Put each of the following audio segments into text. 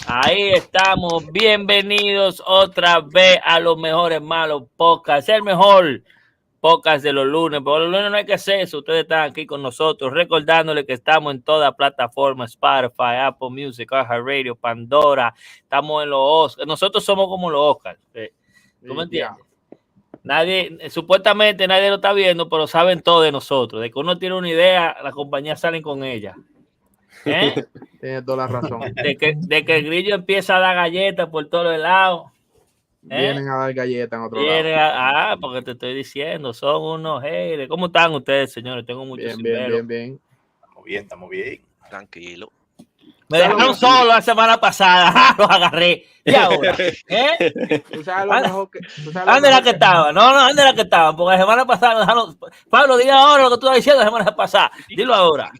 Ahí estamos, bienvenidos otra vez a los Mejores Malos podcast, el mejor podcast de los lunes, pero los lunes no hay que hacer eso, ustedes están aquí con nosotros, recordándoles que estamos en toda plataforma, Spotify, Apple Music, iHeartRadio, Pandora, estamos en los Oscars, nosotros somos como los Oscars, ¿tú me entiendes? Nadie, supuestamente nadie lo está viendo, pero saben todo de nosotros, de que uno tiene una idea, las compañías salen con ella. Tienes toda la razón. De que el grillo empieza a dar galletas por todos los lados. Vienen a dar galletas en otro lado. Porque te estoy diciendo, son unos haters. ¿Cómo están ustedes, señores? Tengo muchos bien. Estamos bien. Tranquilo. Me dejaron solo la semana pasada, los agarré. ¿Y ahora? ¿Tú sabes lo mejor que...? ¿Dónde era que estaban? No, ¿dónde era que estaban? Porque la semana pasada me dejaron... Pablo, dile ahora lo que tú estabas diciendo la semana pasada. Dilo ahora.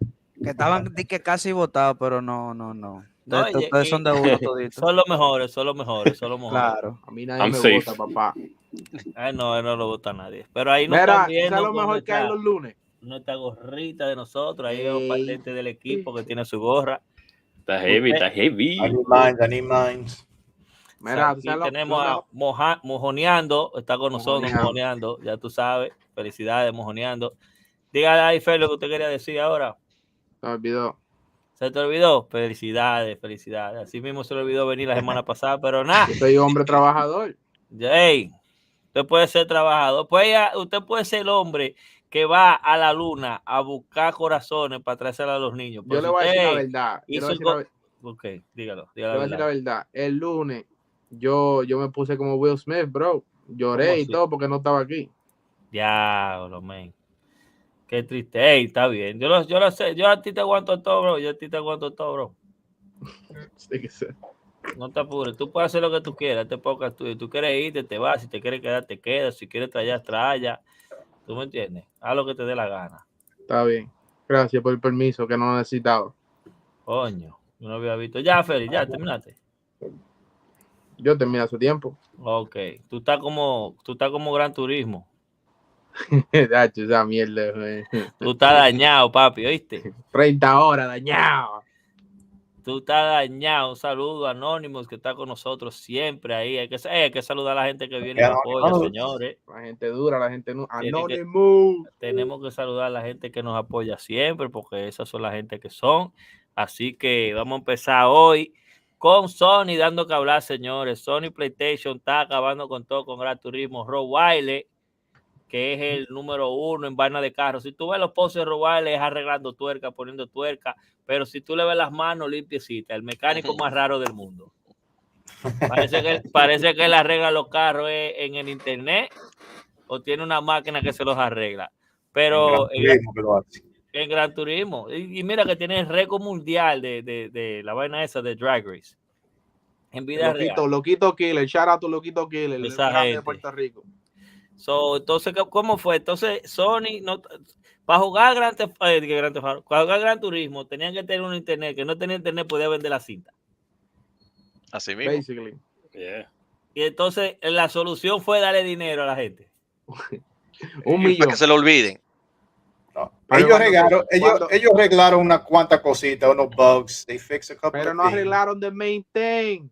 Que estaban casi votados, pero no. Ustedes son de uno toditos. Son los mejores. Claro. A mí nadie me vota, papá. No lo vota nadie. Pero ahí no están viendo. ¿Sabes lo mejor que hay los lunes? Nuestra gorrita de nosotros. Ahí veo patente del equipo que tiene su gorra. Está heavy. I need minds. Mira, aquí tenemos a Mojoneando, está con nosotros Mojoneando, ya tú sabes. Felicidades, Mojoneando. Dígale ahí, Fer, lo que usted quería decir ahora. ¿Se te olvidó? Felicidades. Así mismo se le olvidó venir la semana pasada, pero nada. Yo soy hombre trabajador. Hey, usted puede ser trabajador. Usted puede ser el hombre que va a la luna a buscar corazones para traerse a los niños. Yo le voy a decir la verdad. Ok, dígalo. Le voy a decir la verdad. El lunes yo me puse como Will Smith, bro. Lloré y todo porque no estaba aquí. Diablo, man. Qué triste. Hey, está bien. Yo lo sé. Yo a ti te aguanto todo, bro. Sí que sé. No te apures. Tú puedes hacer lo que tú quieras. Te pongas tú. Si tú quieres irte, te vas. Si te quieres quedar, te quedas. Si quieres traer. ¿Tú me entiendes? Haz lo que te dé la gana. Está bien. Gracias por el permiso que no necesitaba. Coño. Yo no había visto. Ya, Félix, ya terminaste. Yo terminé hace tiempo. Ok. Tú estás como Gran Turismo. Esa mierda, güey. Tú estás dañado, papi, ¿oíste? 30 horas dañado. Tú estás dañado. Un saludo a Anonymous que está con nosotros siempre ahí. Hay que saludar a la gente que viene y apoya, señores. La gente dura, la gente no. Anonymous. Tenemos que saludar a la gente que nos apoya siempre, porque esas son la gente que son. Así que vamos a empezar hoy con Sony dando que hablar, señores. Sony PlayStation está acabando con todo con Gran Turismo. Rottweiler, que es el número 1 en vaina de carro. Si tú ves los posts de Rottweiler, es arreglando tuerca, poniendo tuerca, pero si tú le ves las manos limpiecitas, el mecánico más raro del mundo. Parece que él arregla los carros en el internet o tiene una máquina que se los arregla. Pero en Gran Turismo. Y mira que tiene el récord mundial de la vaina esa de Drag Race. En vida real. Loquito Killer, shout out to Loquito Killer, el de Puerto Rico. Entonces, ¿cómo fue? Entonces, Sony, para jugar Gran Turismo, tenían que tener un internet. Que no tenía internet, podía vender la cinta. Así mismo. Basically. Yeah. Y entonces, la solución fue darle dinero a la gente. $1 millón. Para que se lo olviden. No. Ellos arreglaron unas cuantas cositas, unos bugs. Pero no arreglaron the main thing.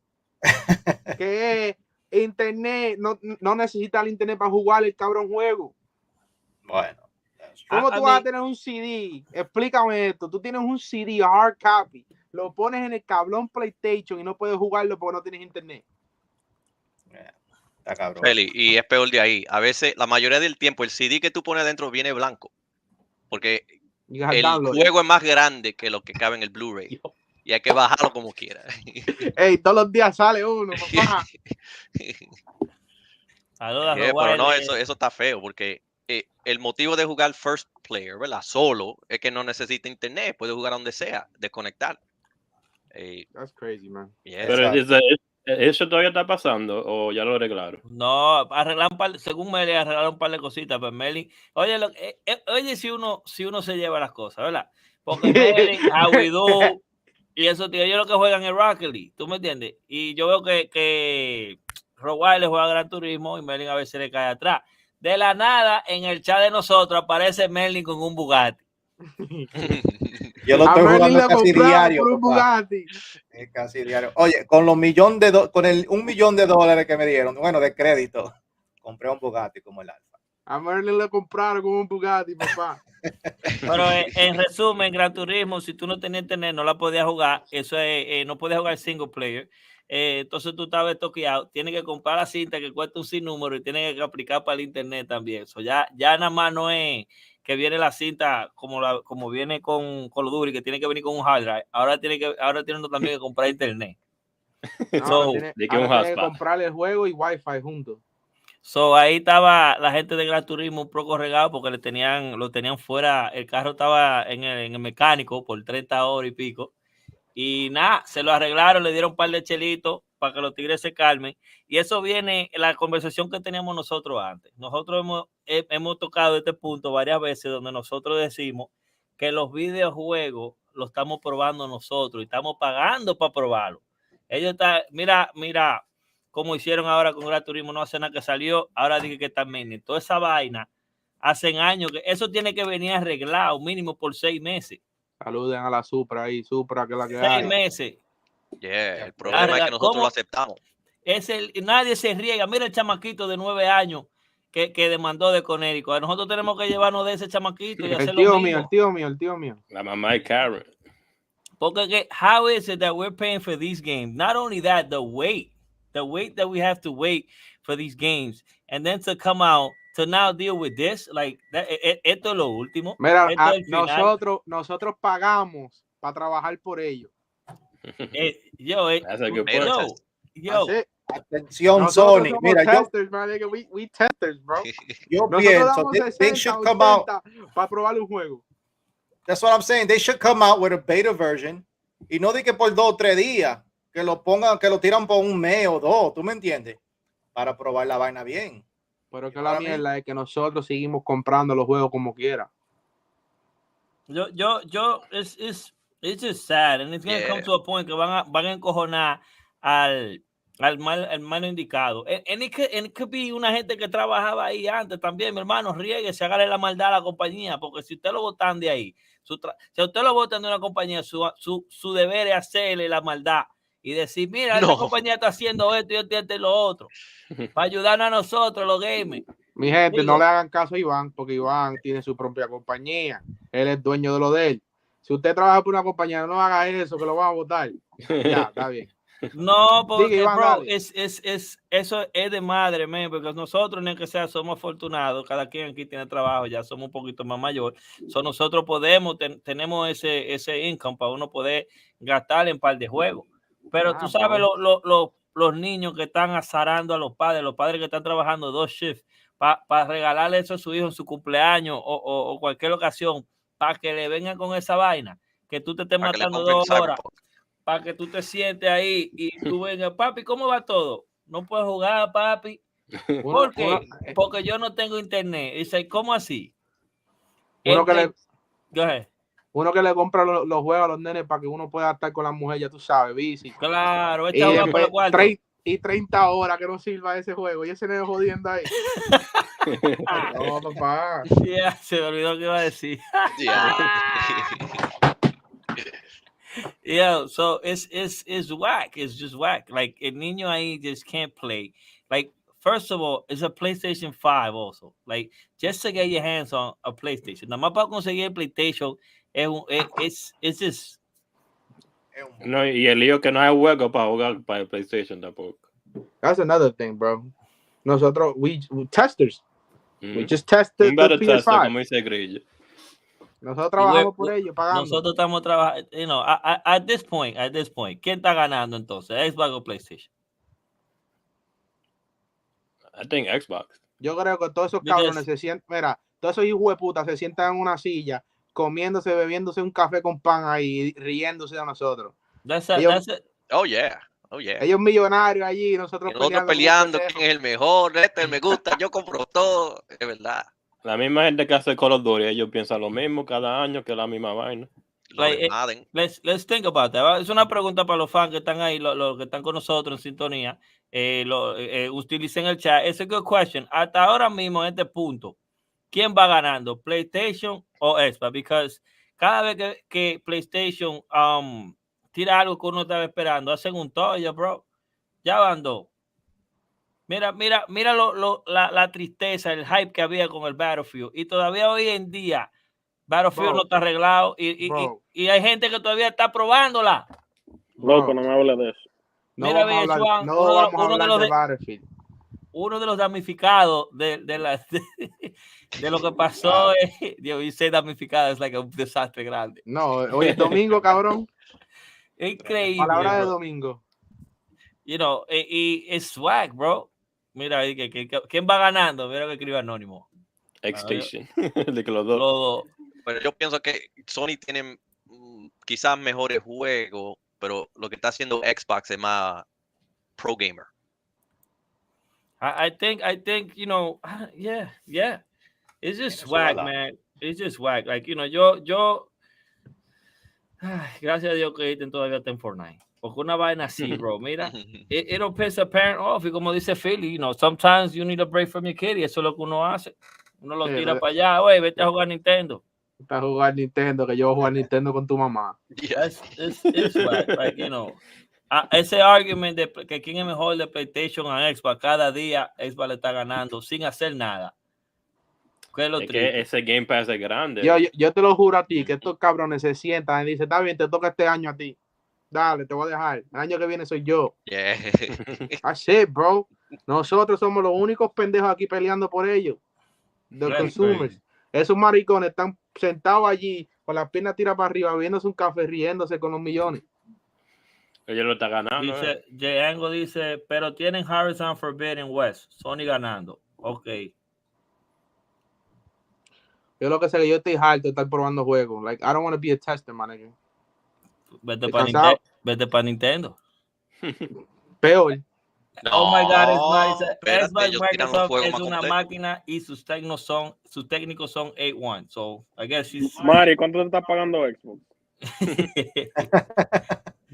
Que es internet. No necesita el internet para jugar el cabrón juego. Bueno. ¿Cómo tú vas a tener un CD? Explícame esto. Tú tienes un CD hard copy, lo pones en el cablón PlayStation y no puedes jugarlo porque no tienes internet. Está cabrón. Feli, y es peor de ahí. A veces, la mayoría del tiempo, el CD que tú pones adentro viene blanco. Porque el juego es más grande que lo que cabe en el Blu-ray. Y hay que bajarlo como quiera. Ey, todos los días sale uno, papá. Pero no, eso está feo porque el motivo de jugar first player, ¿verdad? Solo, es que no necesita internet. Puede jugar donde sea, desconectar. That's crazy, man. Yeah, pero ¿eso todavía está pasando o ya lo arreglaron? No, arreglaron según Meli, arreglaron un par de cositas, pero Meli, oye si uno se lleva las cosas, ¿verdad? Porque Meli, Aguidú, y esos tíos, ellos lo que juegan es Rocket League, ¿tú me entiendes? Y yo veo que Rottweiler juega Gran Turismo y Meli a veces le cae atrás. De la nada, en el chat de nosotros aparece Merlin con un Bugatti. Yo lo estoy jugando casi diario. Por un Bugatti. Casi diario. Oye, con los $1 millón que me dieron, bueno, de crédito, compré un Bugatti como el Alfa. A Merlin le compraron como un Bugatti, papá. Pero en resumen, Gran Turismo, si tú no tenías internet, no la podías jugar. Eso es, no podías jugar single player. Entonces tú estabas toqueado. Tienes que comprar la cinta que cuesta un sinnúmero y tienes que aplicar para el internet también. Eso ya nada más no es que viene la cinta como viene con Call of Duty, que tiene que venir con un hard drive. Ahora tiene uno también que comprar internet. No, tiene que comprarle el juego y Wi-Fi juntos. Ahí estaba la gente de Gran Turismo un poco regado porque lo tenían fuera, el carro estaba en el mecánico por 30 horas y pico. Y nada, se lo arreglaron, le dieron un par de chelitos para que los tigres se calmen. Y eso viene en la conversación que teníamos nosotros antes. Nosotros hemos tocado este punto varias veces donde nosotros decimos que los videojuegos los estamos probando nosotros y estamos pagando para probarlo. Mira como hicieron ahora con Gran Turismo, no hace nada que salió, ahora dije que también, toda esa vaina, hacen años que eso tiene que venir arreglado, mínimo por 6 meses. Saluden a la Supra ahí, Supra, que es la que 6 hay. meses. Yeah, el problema es que nosotros lo aceptamos. Nadie se riega. Mira el chamaquito de 9 años que demandó de Conérico. Nosotros tenemos que llevarnos de ese chamaquito y hacer el tío mío. La mamá de Karen. Porque how is it that we're paying for these games? Not only that, the wait that we have to wait for these games, and then to come out to now deal with this, like esto es lo último. Mira, nosotros pagamos para trabajar por ellos. Atención, Sony. Mira, testers, we testers, bro. Yo pienso they should come out para probar un juego. That's what I'm saying. They should come out with a beta version y no de que por 2 o 3 días que lo pongan, que lo tiran por 1 mes o 2, ¿tú me entiendes? Para probar la vaina bien. Pero que la mierda es que nosotros seguimos comprando los juegos como quiera. It's just sad, and it's gonna come to a point que van a encojonar al mal indicado. And it could be una gente que trabajaba ahí antes también, mi hermano, riegue, se hágale la maldad a la compañía, porque si usted lo botan de ahí, si usted lo botan de una compañía, su deber es hacerle la maldad y decir, mira, esta compañía está haciendo esto y lo otro, para ayudarnos a nosotros, los gamers. Mi gente, no le hagan caso a Iván, porque Iván tiene su propia compañía. Él es dueño de lo de él. Si usted trabaja por una compañía, no haga eso, que lo van a votar. Ya, está bien. No, porque Iván, eso es de madre, man, porque nosotros, ni que sea, somos afortunados. Cada quien aquí tiene trabajo, ya somos un poquito más mayor. Nosotros tenemos ese income para uno poder gastar en par de juegos. Pero tú sabes, los niños que están azarando a los padres que están trabajando 2 shifts para regalarle eso a su hijo en su cumpleaños o cualquier ocasión, para que le vengan con esa vaina, que tú te estés matando 2 horas, para que tú te sientes ahí y tú vengas, papi, ¿cómo va todo? No puedes jugar, papi. ¿Por qué? Porque yo no tengo internet. Dice, ¿cómo así? Uno que le compra los juegos a los nenes para que uno pueda estar con la mujer, ya tú sabes, bici. Claro, y después 30 horas que no sirva ese juego y ese nene jodiendo ahí. No, papá. Yeah, se me olvidó que iba a decir. Yeah, so it's whack. It's just whack. Like, el niño ahí just can't play. Like, first of all, it's a PlayStation 5 also. Like, just to get your hands on a PlayStation. Nada más para conseguir el PlayStation it's just... No, y el lío que no hay juego para jugar para el PlayStation tampoco. That's another thing, bro. Nosotros, we testers. We just tested the PS5. Como dice Grillo. Nosotros trabajamos por ello, pagando. Nosotros estamos trabajando, at this point, ¿quién está ganando entonces? ¿Xbox o PlayStation? I think Xbox. Yo creo que todos esos cabrones se sientan, mira, todos esos hijos de puta se sientan en una silla, comiéndose, bebiéndose un café con pan ahí, riéndose de nosotros. Oh, yeah. Ellos millonarios allí, nosotros peleando quién es el mejor, me gusta, yo compro todo, es verdad. La misma gente que hace Call of Duty, ellos piensan lo mismo cada año, que la misma vaina. Let's think about that. Es una pregunta para los fans que están ahí, los que están con nosotros en sintonía. Utilicen el chat. Es a good question. Hasta ahora mismo, en este punto, ¿quién va ganando? ¿PlayStation o Xbox? Because cada vez que PlayStation tira algo que uno estaba esperando, hacen un toyo, bro. Ya van dos. Mira la tristeza, el hype que había con el Battlefield. Y todavía hoy en día, Battlefield no está arreglado. Y hay gente que todavía está probándola. Loco, no me hables de eso. Mira, vamos a hablar de Battlefield. Uno de los damnificados de lo que pasó Dios, y ser damnificado es like un desastre grande. No, hoy es domingo, cabrón. Increíble. Palabra de domingo. You know, y es swag, bro. Mira ahí quién va ganando. Mira que escribe Anónimo. X-Station. De que los dos. Bueno, yo pienso que Sony tiene quizás mejores juegos, pero lo que está haciendo Xbox es más pro gamer. I think, you know, yeah. It's just swag, man. It's just swag. Like, you know, yo gracias a Dios que Ethan todavía está en Fortnite. Porque una vaina así, bro, mira, it'll piss a parent off. Y como dice Philly, you know, sometimes you need a break from your kid. Y eso es lo que uno hace. Uno lo tira para allá. Oye, vete a jugar Nintendo. Vete a jugar Nintendo, que yo voy a jugar Nintendo con tu mamá. It's swag. Like, you know, ese argument de que quién es mejor de PlayStation a Xbox, cada día Xbox le está ganando sin hacer nada. Es que ese Game Pass es grande. Yo te lo juro a ti, que estos cabrones se sientan y dicen, está bien, te toca este año a ti. Dale, te voy a dejar. El año que viene soy yo. Yeah. That's it, bro. Nosotros somos los únicos pendejos aquí peleando por ellos. Los consumers. Esos maricones están sentados allí con las piernas tiradas para arriba, bebiéndose un café, riéndose con los millones. Ellos lo están ganando. Dice, Django dice, pero tienen Horizon Forbidden West. Sony ganando. Ok. Yo lo que sé que yo estoy harto de estar probando juegos. Like, I don't want to be a tester, man. Vete para Nintendo. Peor. No, oh my God, Microsoft es una máquina y sus técnicos son 8-1. So, I guess she's... Mari, ¿cuánto te está pagando Xbox?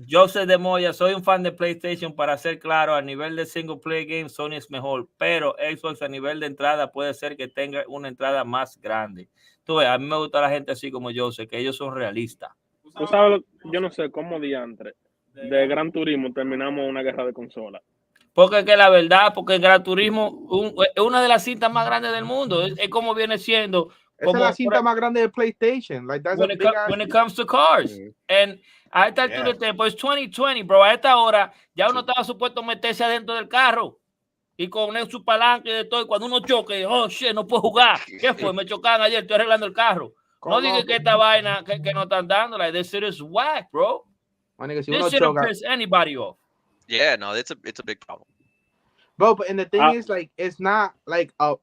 Joseph de Moya, soy un fan de PlayStation. Para ser claro, a nivel de single player game, Sony es mejor, pero Xbox a nivel de entrada puede ser que tenga una entrada más grande. Tú ves, a mí me gusta la gente así como Joseph, que ellos son realistas. Tú sabes, yo no sé cómo diantre de Gran Turismo terminamos una guerra de consolas. Porque que la verdad, porque el Gran Turismo es una de las cintas más grandes del mundo. Es como viene siendo. Esa es la cinta más grande de PlayStation. Like, that's when it comes to cars. And a esta altura del tiempo, es 2020, bro. A esta hora ya uno estaba supuesto a meterse adentro del carro y con su palanca y de todo. Y cuando uno choque, oh shit, no puedo jugar. ¿Qué fue? Me chocaron ayer, estoy arreglando el carro. No digas que esta vaina que no están dando, like, this shit is whack, bro. This shit will piss anybody off. Yeah, no, it's a big problem. Bro, but and the thing is, like, it's not like a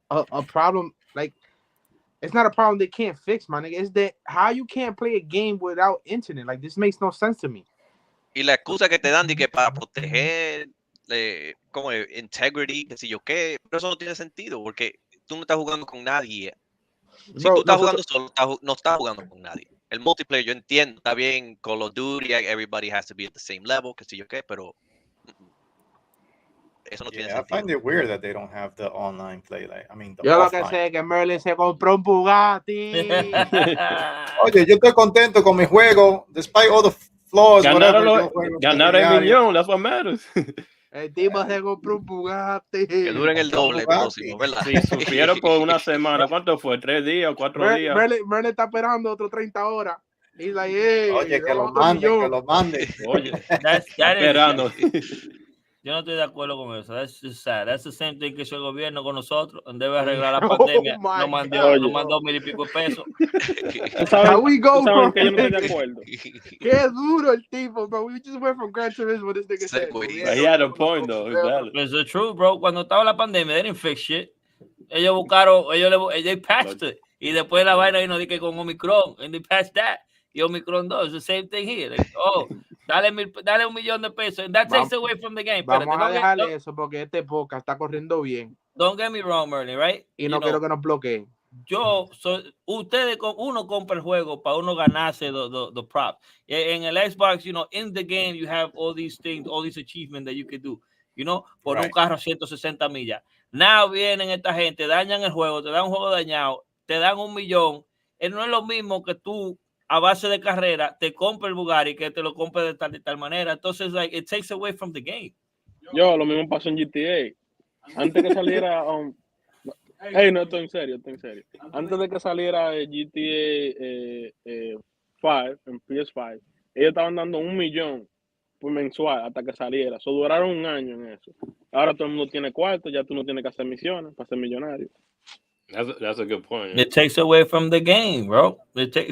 problem. Like, it's not a problem they can't fix, man. It's that how you can't play a game without internet. Like, this makes no sense to me. Y la excusa que te dan de que para proteger como integrity, que si yo qué, pero eso no tiene sentido porque tú no estás jugando con nadie. Si tú estás jugando solo, no estás jugando con nadie. El multiplayer, yo entiendo, está bien, Call of Duty, everybody has to be at the same level, que si yo qué, pero eso no tiene sentido. I find it weird that they don't have the online play. Like, I mean, yo lo que sé es que Merlin se compró un Bugatti. Oye, yo estoy contento con mi juego, despite all the flaws. Ganar el millón, that's what matters. El tipo se compró un Bugatti. Que duren el doble próximo, ¿verdad? Sí, sufrieron por una semana. ¿Cuánto fue? 3 días o 4 días. Merlin está esperando otros 30 horas. He's like, hey, oye, que lo mande. Oye, esperando. Yo no estoy de acuerdo con eso. That's just sad. That's the same thing que hizo el gobierno con nosotros. Debe arreglar la pandemia. Nos mandó 1,000 y pico de pesos. ¿Saben que yo no estoy de acuerdo? Qué duro el tipo, bro. We just went from Gran Turismo. This nigga said. He had a point, though. It's true, bro. Cuando estaba la pandemia, they didn't fix shit. Ellos buscaron, ellos patched it. Y después la vaina vino de que con Omicron. And they patched that. Y Omicron 2. It's the same thing here. Like, oh, dale $1 million de pesos. And that takes away from the game. Vamos a dejarle eso porque este podcast está corriendo bien. Don't get me wrong, Merlin, right? Y no quiero que nos bloqueen. Uno compra el juego para uno ganarse the props. En el Xbox, you know, in the game you have all these things, all these achievements that you can do, you know, por un carro 160 millas. Now vienen esta gente, dañan el juego, te dan un juego dañado, te dan $1 millón. No es lo mismo que tú a base de carrera te compre el Bugatti que te lo compre de tal manera. Entonces, like, it takes away from the game. Yo, lo mismo pasó en GTA. Antes que saliera... hey, no, estoy en serio. Antes de que saliera GTA 5, en PS5, ellos estaban dando $1 millón por mensual hasta que saliera. So, duraron un año en eso. Ahora todo el mundo tiene cuarto, ya tú no tienes que hacer misiones para ser millonario. That's a good point. It takes away from the game, bro.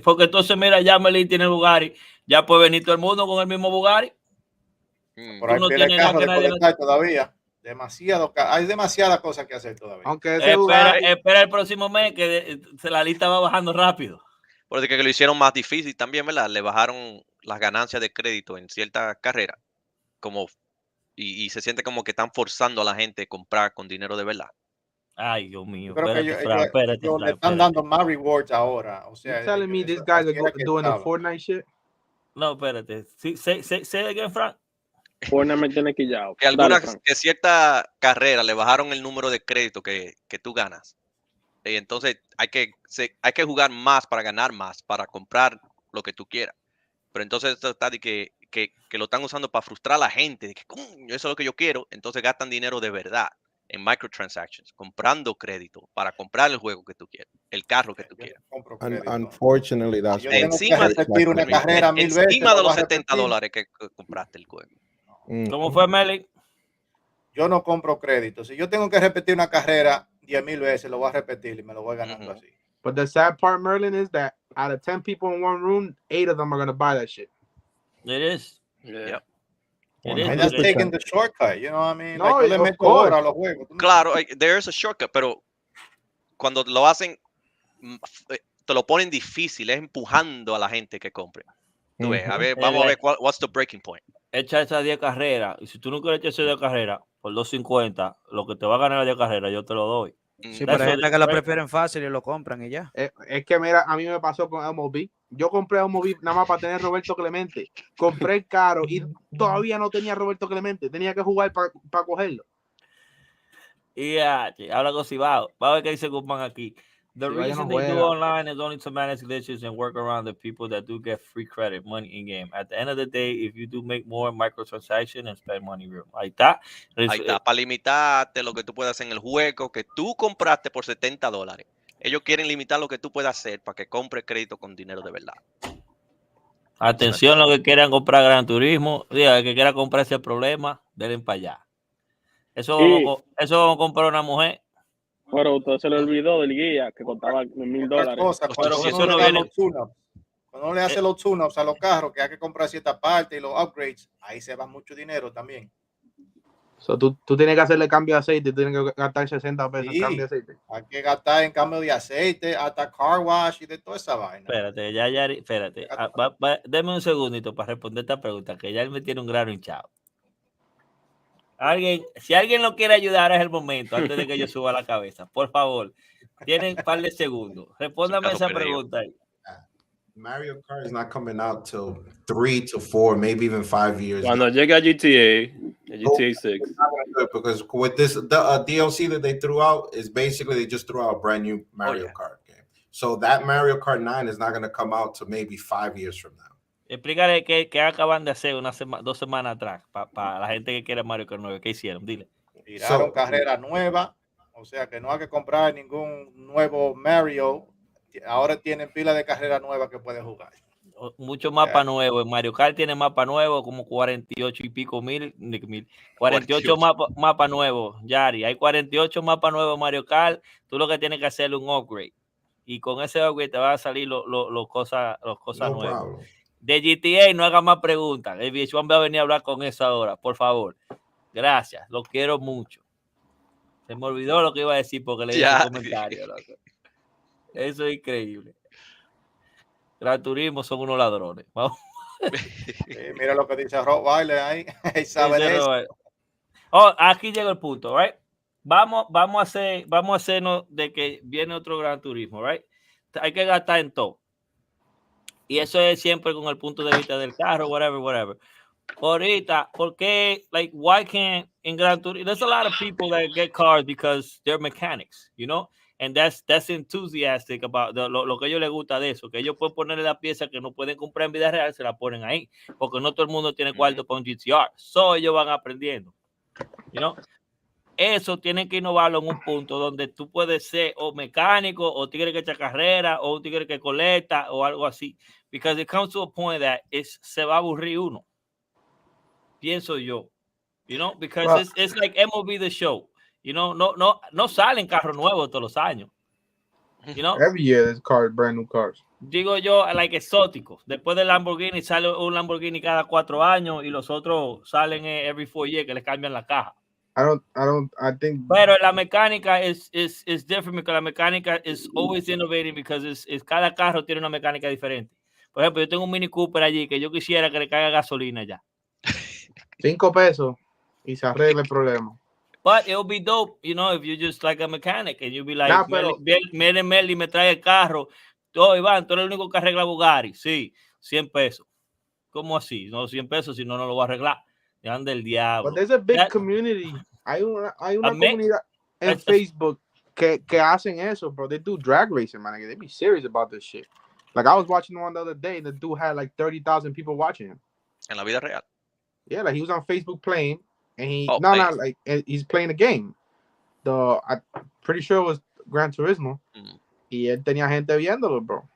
Porque entonces, mira, ya Melín tiene el Bugatti, ya puede venir todo el mundo con el mismo Bugatti. Por ahí no tiene tienes carro de nada que colectar todavía. Hay demasiadas cosas que hacer todavía. Aunque ese Bugatti, Espera el próximo mes que la lista va bajando rápido. Porque que lo hicieron más difícil también, ¿verdad? Le bajaron las ganancias de crédito en ciertas carreras. Y se siente como que están forzando a la gente a comprar con dinero de verdad. Ay, Dios mío. Yo creo que Espérate, ellos le están dando más rewards ahora. O sea, you telling me these guys are doing the Fortnite shit? No, espérate. Sí, say again, Frank. Fortnite me tiene quillado. Que cierta carrera le bajaron el número de crédito que tú ganas. Y entonces hay que jugar más para ganar más, para comprar lo que tú quieras. Pero entonces esto está de que lo están usando para frustrar a la gente, de que eso es lo que yo quiero. Entonces gastan dinero de verdad en microtransactions, comprando crédito para comprar el juego que tú quieres, el carro que tú quieras. Unfortunately, that's yo tengo que repetir una carrera 1000 veces. Encima de los $70 que compraste el juego. ¿Cómo fue, Meli? Yo no compro crédito. Si yo tengo que repetir una carrera 10,000 veces, lo voy a repetir y me lo voy ganando así. But the sad part, Merlin, is that out of 10 people in one room, 8 of them are going to buy that shit. It is. Yeah. And that's taking the shortcut, you know what I mean? No, like, yo le meto horas a los juegos. Claro, there's a shortcut, pero cuando lo hacen, te lo ponen difícil, es empujando a la gente que compre. Tú ves, a ver, vamos a ver what's the breaking point. Echa esas 10 carreras, y si tú no quieres echar esas 10 carreras por 250, lo que te va a ganar las 10 carreras, yo te lo doy. Sí, pero hay gente que la prefieren fácil y lo compran y ya. Es que mira, a mí me pasó con MLB. Yo compré MLB nada más para tener Roberto Clemente. Compré el caro y todavía no tenía Roberto Clemente. Tenía que jugar para cogerlo. Y habla con Cibao. Va a ver qué dice Guzmán aquí. The reason they do online is only to manage glitches and work around the people that do get free credit, money in game. At the end of the day, if you do make more microtransactions and spend money real. Ahí está. Ahí está, para limitarte lo que tú puedas hacer en el juego que tú compraste por $70. Ellos quieren limitar lo que tú puedas hacer para que compres crédito con dinero de verdad. Atención, los que quieran comprar Gran Turismo, el que quiera comprar ese problema, denle para allá. Eso vamos a comprar una mujer. Pero usted se le olvidó del guía que costaba $1,000. Cuando le hace los tune-ups a los carros, que hay que comprar cierta parte y los upgrades, ahí se va mucho dinero también. So, tú tienes que hacerle cambio de aceite, tienes que gastar 60 pesos en cambio de aceite. Hay que gastar en cambio de aceite, hasta car wash y de toda esa vaina. Espérate. Deme un segundito para responder esta pregunta, que ya él me tiene un grano hinchado. Si alguien lo quiere ayudar, es el momento, antes de que yo suba la cabeza. Por favor, tienen un par de segundos. Respóndame esa pregunta ahí. Mario Kart is not coming out till 3 to 4, maybe even 5 years. Cuando llega GTA 6. Because with this DLC that they threw out is basically they just threw out a brand new Mario Kart game. So that Mario Kart 9 is not going to come out till maybe 5 years from now. Explícale que acaban de hacer 2 semanas atrás para la gente que quiere Mario Kart 9. ¿Qué hicieron? Dile. Tiraron carrera nueva, o sea que no hay que comprar ningún nuevo Mario. Ahora tienen pila de carrera nueva que pueden jugar. Mucho mapa nuevo. En Mario Kart tiene mapa nuevo, como 48 y pico mil. 48 mapa nuevos, Yari. Hay 48 mapas nuevos en Mario Kart. Tú lo que tienes que hacer es un upgrade. Y con ese upgrade te van a salir los cosas nuevas. Problem. De GTA no haga más preguntas. El VH1 va a venir a hablar con eso ahora, por favor. Gracias, lo quiero mucho. Se me olvidó lo que iba a decir porque leí ese comentario. Loco. Eso es increíble. Gran Turismo son unos ladrones. Vamos. Mira lo que dice Rottweiler ahí. Aquí llega el punto, right? Vamos a hacernos de que viene otro Gran Turismo, right? Hay que gastar en todo. Y eso es siempre con el punto de vista del carro, whatever. Ahorita, ¿por qué? Like, why can't in Gran Turismo? There's a lot of people that get cars because they're mechanics, you know? And that's enthusiastic about lo que a ellos les gusta de eso, que ellos pueden ponerle la pieza que no pueden comprar en vida real, se la ponen ahí, porque no todo el mundo tiene cuarto para un GTR. So ellos van aprendiendo. You know? Eso tienen que innovarlo en un punto donde tú puedes ser o mecánico o tigre que echa carrera o un tigre que colecta o algo así. Because it comes to a point that se va a aburrir uno. Pienso yo. You know, because it's like MLB The Show. You know, no salen carros nuevos todos los años. You know? Every year there's brand new cars. Digo yo, like exóticos. Después del Lamborghini sale un Lamborghini cada 4 años y los otros salen every 4 years que les cambian la caja. I think. Pero la mecánica is different because la mecánica is always innovating because cada carro tiene una mecánica diferente. Por ejemplo, yo tengo un Mini Cooper allí que yo quisiera que le caiga gasolina ya. 5 pesos y se arregla el problema. But it'll be dope, you know, if you're just like a mechanic and you'll be like, pero, Meli me trae el carro. Todo, Iván, tú eres el único que arregla Bugatti. Sí, 100 pesos. ¿Cómo así? No, 100 pesos, si no, no lo voy a arreglar. Ya anda el diablo. But there's a big community. Hay una comunidad en Facebook que hacen eso, bro. They do drag racing, man. They be serious about this shit. Like, I was watching one the other day, and the dude had like 30,000 people watching him. En la vida real. Yeah, like he was on Facebook playing, and he's playing a game. I'm pretty sure it was Gran Turismo. Y él tenía gente viéndolo, bro.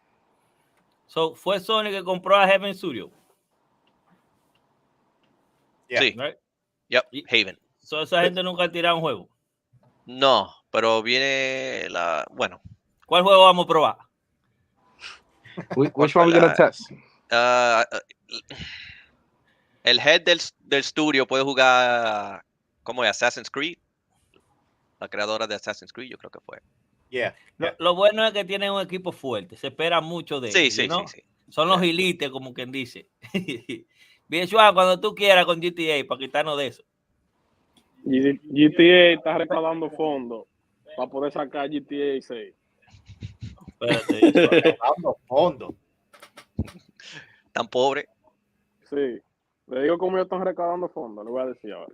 So, ¿fue Sony que compró a HeavenStudios? Yeah. Sí. Right? Yep, Haven. So, esa gente nunca ha tirado un juego. No, pero viene bueno. ¿Cuál juego vamos a probar? Which one are we gonna test? El head del estudio puede jugar como Assassin's Creed. La creadora de Assassin's Creed, yo creo que fue. Yeah. Lo bueno es que tienen un equipo fuerte. Se espera mucho de ellos. Sí. Son los gilites, como quien dice. Bien, Juan, cuando tú quieras con GTA, para quitarnos de eso. GTA está recaudando fondos para poder sacar GTA 6. Espérate. Recaudando fondos. Tan pobre. Sí. Le digo cómo ellos están recaudando fondos, le voy a decir ahora.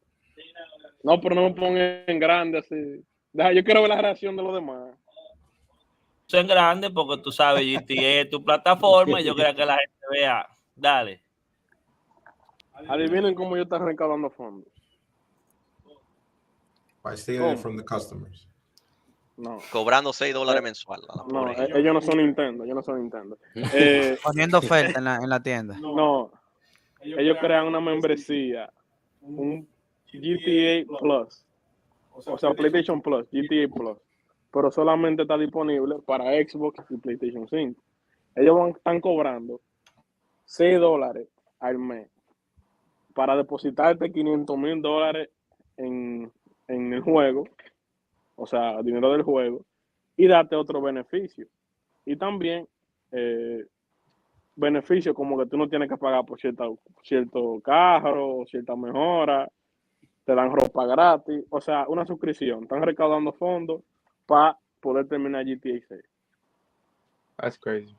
No, pero no me pongan en grande así. Yo quiero ver la reacción de los demás. Son grandes porque tú sabes, GTA es tu plataforma y yo creo que la gente vea. Dale. Adivinen cómo ellos están recaudando fondos. By stealing it from the customers. No. Cobrando $6 mensual. No, ellos no son Nintendo. Poniendo oferta en la tienda. No. Ellos crean una membresía. Un GTA Plus. O sea, PlayStation Plus. GTA Plus. Pero solamente está disponible para Xbox y PlayStation 5. Ellos están cobrando $6 al mes para depositarte $500,000 en el juego, o sea, dinero del juego, y darte otro beneficio. Y también beneficio como que tú no tienes que pagar por cierto carro, cierta mejora, te dan ropa gratis, o sea, una suscripción. Están recaudando fondos para poder terminar GTA 6. That's crazy.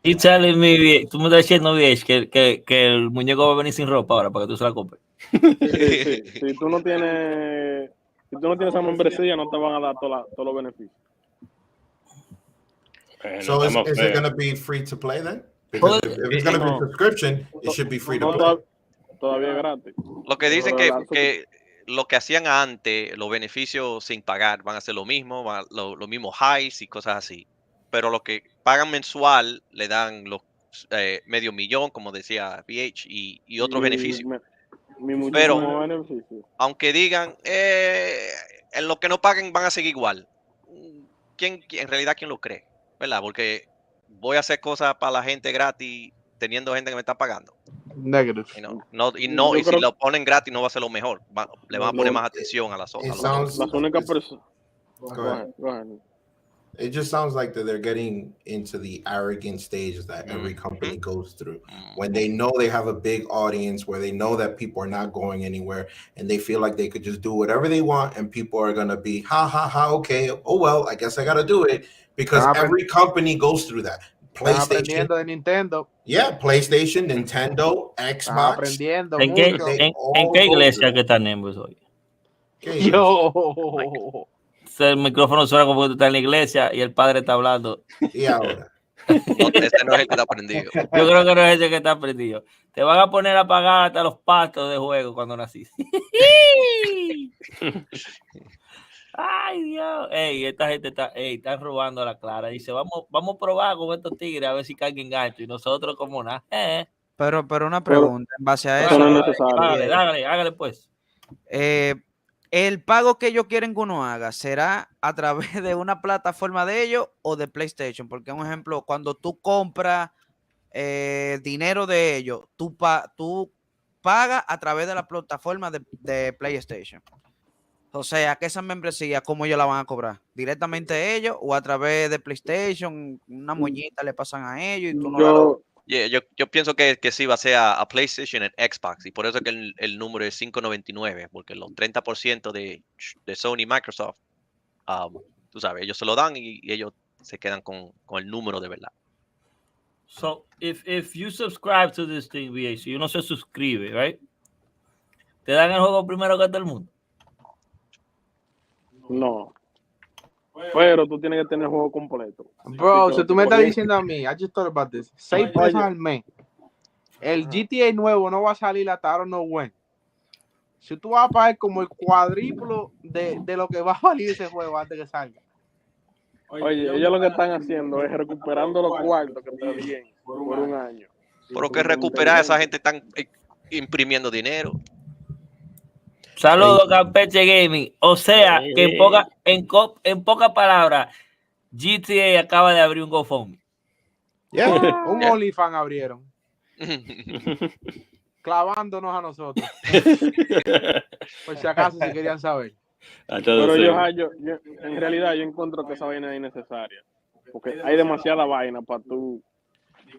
Y telling me, tú me estás diciendo, que el muñeco va a venir sin ropa ahora para que tú se la compres. Sí. Si tú no tienes esa membresía, no te van a dar todos los beneficios. So is it going to be free to play then? Because if it's going to be subscription, it should be free to play. Todavía es gratis. Lo que dicen que lo que hacían antes, los beneficios sin pagar van a ser lo mismo, los mismos highs y cosas así. Pero lo que pagan mensual le dan los $500,000, como decía VH, y otros beneficios. Pero aunque digan en lo que no paguen van a seguir igual, en realidad quién lo cree, ¿verdad? Porque voy a hacer cosas para la gente gratis teniendo gente que me está pagando. Negative. Y si lo ponen gratis no va a ser lo mejor, le van a poner más atención a las otras. Las únicas personas. Go ahead. It just sounds like that they're getting into the arrogant stage that every company goes through when they know they have a big audience, where they know that people are not going anywhere, and they feel like they could just do whatever they want, and people are going to be, ha, okay, oh, well, I guess I got to do it, because every company goes through that. PlayStation, de Nintendo. Yeah, PlayStation, Nintendo, Xbox. ¿En qué iglesia que tenemos hoy? Yo. el micrófono suena como que tú estás en la iglesia y el padre está hablando. Y ahora. No, ese no es el que está prendido. Yo creo que no es ese que está prendido. Te van a poner a pagar hasta los pastos de juego cuando naciste. Ay, Dios. Ey, esta gente está robando la clara. Dice, vamos a probar con estos tigres a ver si caen en gancho. Y nosotros como nada. Pero una pregunta, en base a Eso eso. no es necesario. Hágale pues. El pago que ellos quieren que uno haga, ¿será a través de una plataforma de ellos o de PlayStation? Porque, un ejemplo, cuando tú compras dinero de ellos, tú pagas a través de la plataforma de PlayStation. O sea, que esa membresía, ¿cómo ellos la van a cobrar? ¿Directamente ellos o a través de PlayStation? Una moñita le pasan a ellos y tú no la logras. Yo pienso que sí va a ser a PlayStation y Xbox, y por eso es que el número es 5.99, porque los 30% de Sony y Microsoft, tú sabes, ellos se lo dan y ellos se quedan con el número de verdad. So, if you subscribe to this thing, VH, y uno se suscribe, right? ¿Te dan el juego primero que todo el mundo? No. Pero tú tienes que tener el juego completo. Bro, si tú me estás diciendo a mí, I just thought about this, 6 pesos al mes. El GTA nuevo no va a salir hasta ahora no when. Si tú vas a pagar como el cuadriplo de lo que va a valer ese juego antes que salga. Oye, ellos lo que están haciendo es recuperando los cuartos que te bien por un año. Pero que recuperar, esa gente están imprimiendo dinero. Saludos, Campeche Gaming. O sea, que en pocas palabras, GTA acaba de abrir un GoFundMe. Un OnlyFans abrieron. Clavándonos a nosotros. Por si acaso, si querían saber. Pero yo, en realidad, yo encuentro que esa vaina es innecesaria. Porque hay demasiada vaina para tú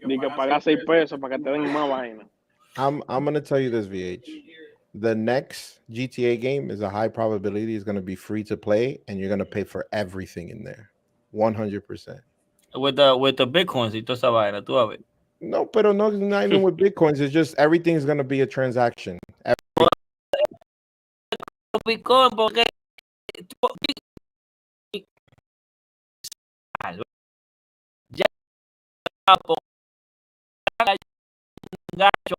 ni que pagar 6 pesos para que te den más vaina. I'm going to tell you this, VH. The next GTA game is a high probability is going to be free to play, and you're going to pay for everything in there. 100%. With the Bitcoins y toda esa vaina, tú a ver. No, pero no, not even with Bitcoins. It's just everything's going to be a transaction. Bitcoin, porque ya gacho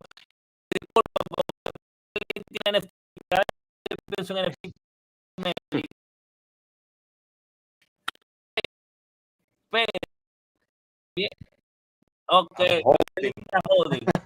tiene pienso en bien. Ok,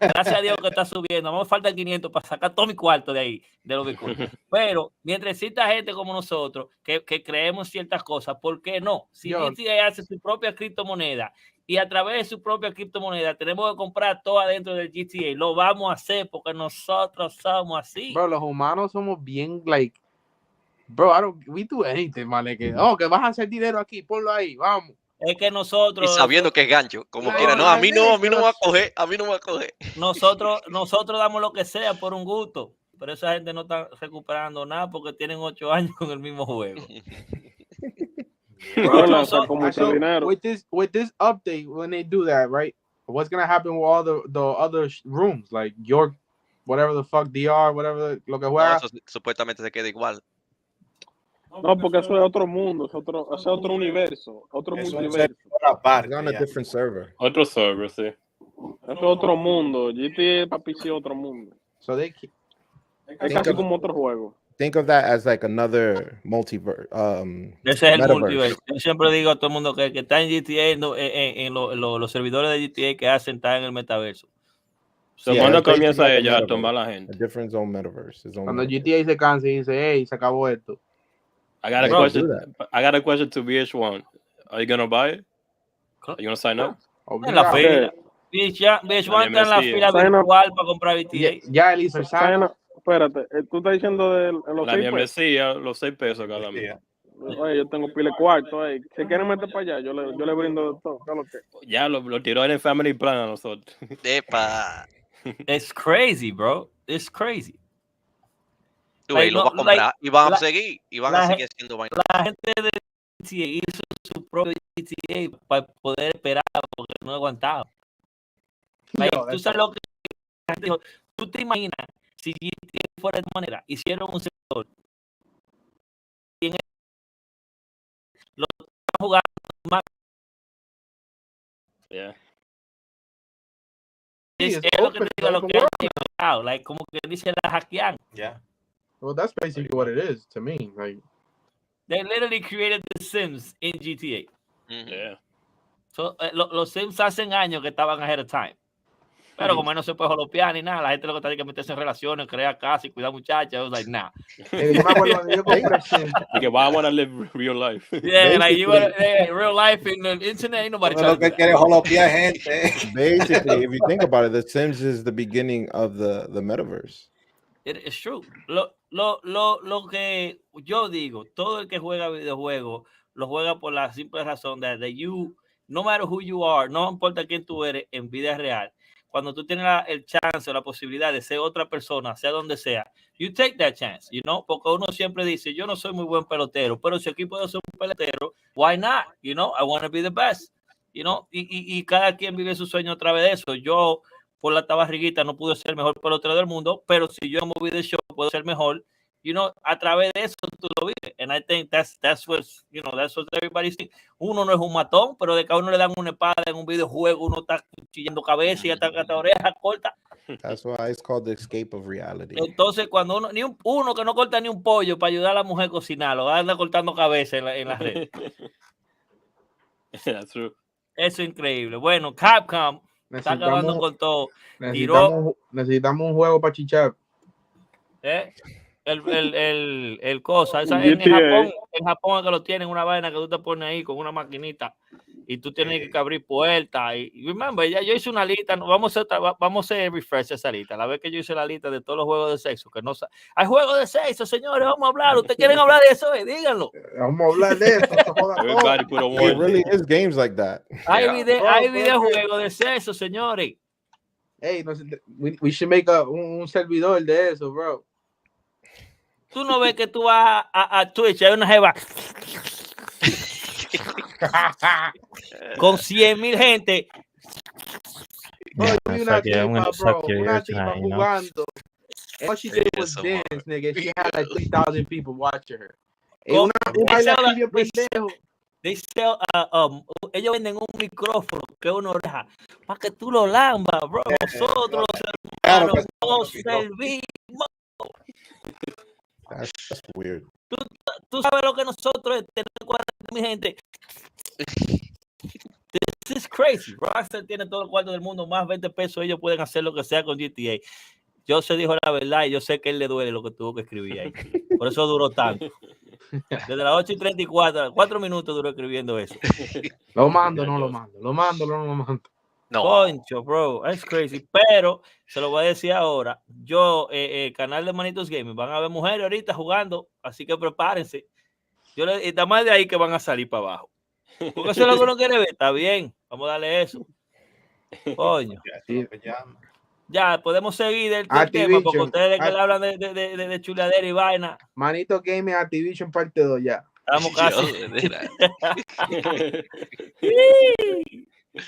gracias a Dios que está subiendo. Me falta 500 para sacar todo mi cuarto de ahí, de los bitcoins. Pero mientras exista gente como nosotros que creemos ciertas cosas, ¿por qué no? Si GTA hace su propia criptomoneda y a través de su propia criptomoneda tenemos que comprar todo adentro del GTA, lo vamos a hacer porque nosotros somos así. Bro, los humanos somos bien, like, bro, we do anything, man. Que vas a hacer dinero aquí, ponlo ahí, vamos. Es que nosotros... Y sabiendo que es gancho, como quiera. No, a mí no me va a coger, Nosotros damos lo que sea por un gusto, pero esa gente no está recuperando nada porque tienen 8 años con el mismo juego. With this update, when they do that, right? What's gonna happen with all the other rooms, like York, whatever the fuck, DR, whatever, lo que juega? No, eso supuestamente se queda igual. No, porque eso es otro mundo, es otro universo, otro multiverso. On a different server. Otro server, sí. Es otro mundo. GTA papi sí otro mundo. So es casi como otro juego. Think of that as like another multiverse. Ese es el multiverso. Yo siempre digo a todo el mundo que está en GTA, en los servidores de GTA que hacen, está en el metaverso. ¿Cuándo comienza ella a tomar la gente? A different zone metaverse. Cuando GTA se cansa y dice, hey, se acabó esto. I got a question to VH1. Are you gonna buy it? Are you gonna sign up? En la fila. VH1 está en la fila virtual para comprar GTA. Ya él hizo el sign. Espérate, tú estás diciendo de los la membresía, los 6 pesos cada mes. Oye, yo tengo pile cuarto. Si quieren meter para allá, yo le brindo todo. Ya lo tiró en el Family Plan a nosotros. Epa. It's crazy, bro. It's crazy. Tú lo vas a comprar y van a seguir y van a seguir haciendo vaina. La gente de GTA hizo su propio GTA para poder esperar porque no aguantaba. Tú sabes lo que la gente dijo. Tú te imaginas si GTA fuera de esta manera, hicieron un sector Yeah. Es lo que te digo, lo que han like, como que dice la hackean. Yeah. Well, that's basically what it is to me. Like, they literally created the Sims in GTA. Yeah. So, los Sims hacen años que estaban ahead of time. Pero como no se puede jolopear ni nada, la gente lo que tiene que meterse en relaciones, crear casa y cuidar muchachas. I was like, nah. yo me acuerdo cuando yo compré Sims. Porque I want to live real life. Yeah, like you want real life in the internet, ain't nobody Todo lo que quiere jolopear gente. Basically, if you think about it, The Sims is the beginning of the metaverse. It's true. Lo que yo digo, todo el que juega videojuegos lo juega por la simple razón de you, no matter who you are, no importa quién tú eres en vida real, cuando tú tienes el chance o la posibilidad de ser otra persona, sea donde sea, you take that chance, you know, porque uno siempre dice, yo no soy muy buen pelotero, pero si aquí puedo ser un pelotero, why not? You know, I want to be the best, you know, y cada quien vive su sueño a través de eso. Yo, por la tabarriguita, no pude ser el mejor pelotero del mundo, pero si yo me voy de show, puedo ser mejor, you know, a través de eso tú lo vives. And I think that's what, you know, that's what everybody thinks. Uno no es un matón, pero de que a uno le dan una espada en un videojuego, uno está chillando cabeza y hasta oreja corta. That's why it's called the escape of reality. Entonces, cuando uno que no corta ni un pollo para ayudar a la mujer a cocinarlo, anda cortando cabeza en la red. That's true. Eso es increíble. Bueno, Capcom está acabando con todo. Necesitamos un juego para chichar. El cosa, esa, en Japón es que lo tienen, una vaina que tú te pones ahí con una maquinita y tú tienes que abrir puertas y remember, ya yo hice una lista, vamos a hacer refresh esa lista, la vez que yo hice la lista de todos los juegos de sexo, que no hay juegos de sexo, señores, vamos a hablar, ¿ustedes quieren hablar de eso? Díganlo. Vamos a hablar de eso. Everybody put a one. It really is games like that. Hay videojuegos de sexo, señores. Hey, we should make un servidor de eso, bro. Tú no ves que tú vas a Twitch, hay una jeva con 100,000 gente. Una tipa jugando. All she did was dance, nigga. She had like 3,000 people watching her. Ellos venden un micrófono que uno oreja para que tú lo lambas, bro. Nosotros los hermanos nos servimos. That's weird. Tú sabes lo que nosotros es tener 40,000 gente. This is crazy. Rockstar tiene todo el cuarto del mundo, más 20 pesos. Ellos pueden hacer lo que sea con GTA. Yo se dijo la verdad y yo sé que él le duele lo que tuvo que escribir ahí. Por eso duró tanto. Desde las 8:34, 4 minutos duró escribiendo eso. Lo mando, no lo mando. Lo mando, no lo mando. No. Concho, bro, es crazy. Pero se lo voy a decir ahora. Yo, canal de Manitos Gaming, van a ver mujeres ahorita jugando, así que prepárense. Y está más de ahí que van a salir para abajo. Porque eso es lo que uno quiere ver. Está bien, vamos a darle eso. Coño. Ya, podemos seguir del tema, porque ustedes que le hablan de chuladera y vaina. Manitos Gaming Activision parte 2 ya. Estamos casi.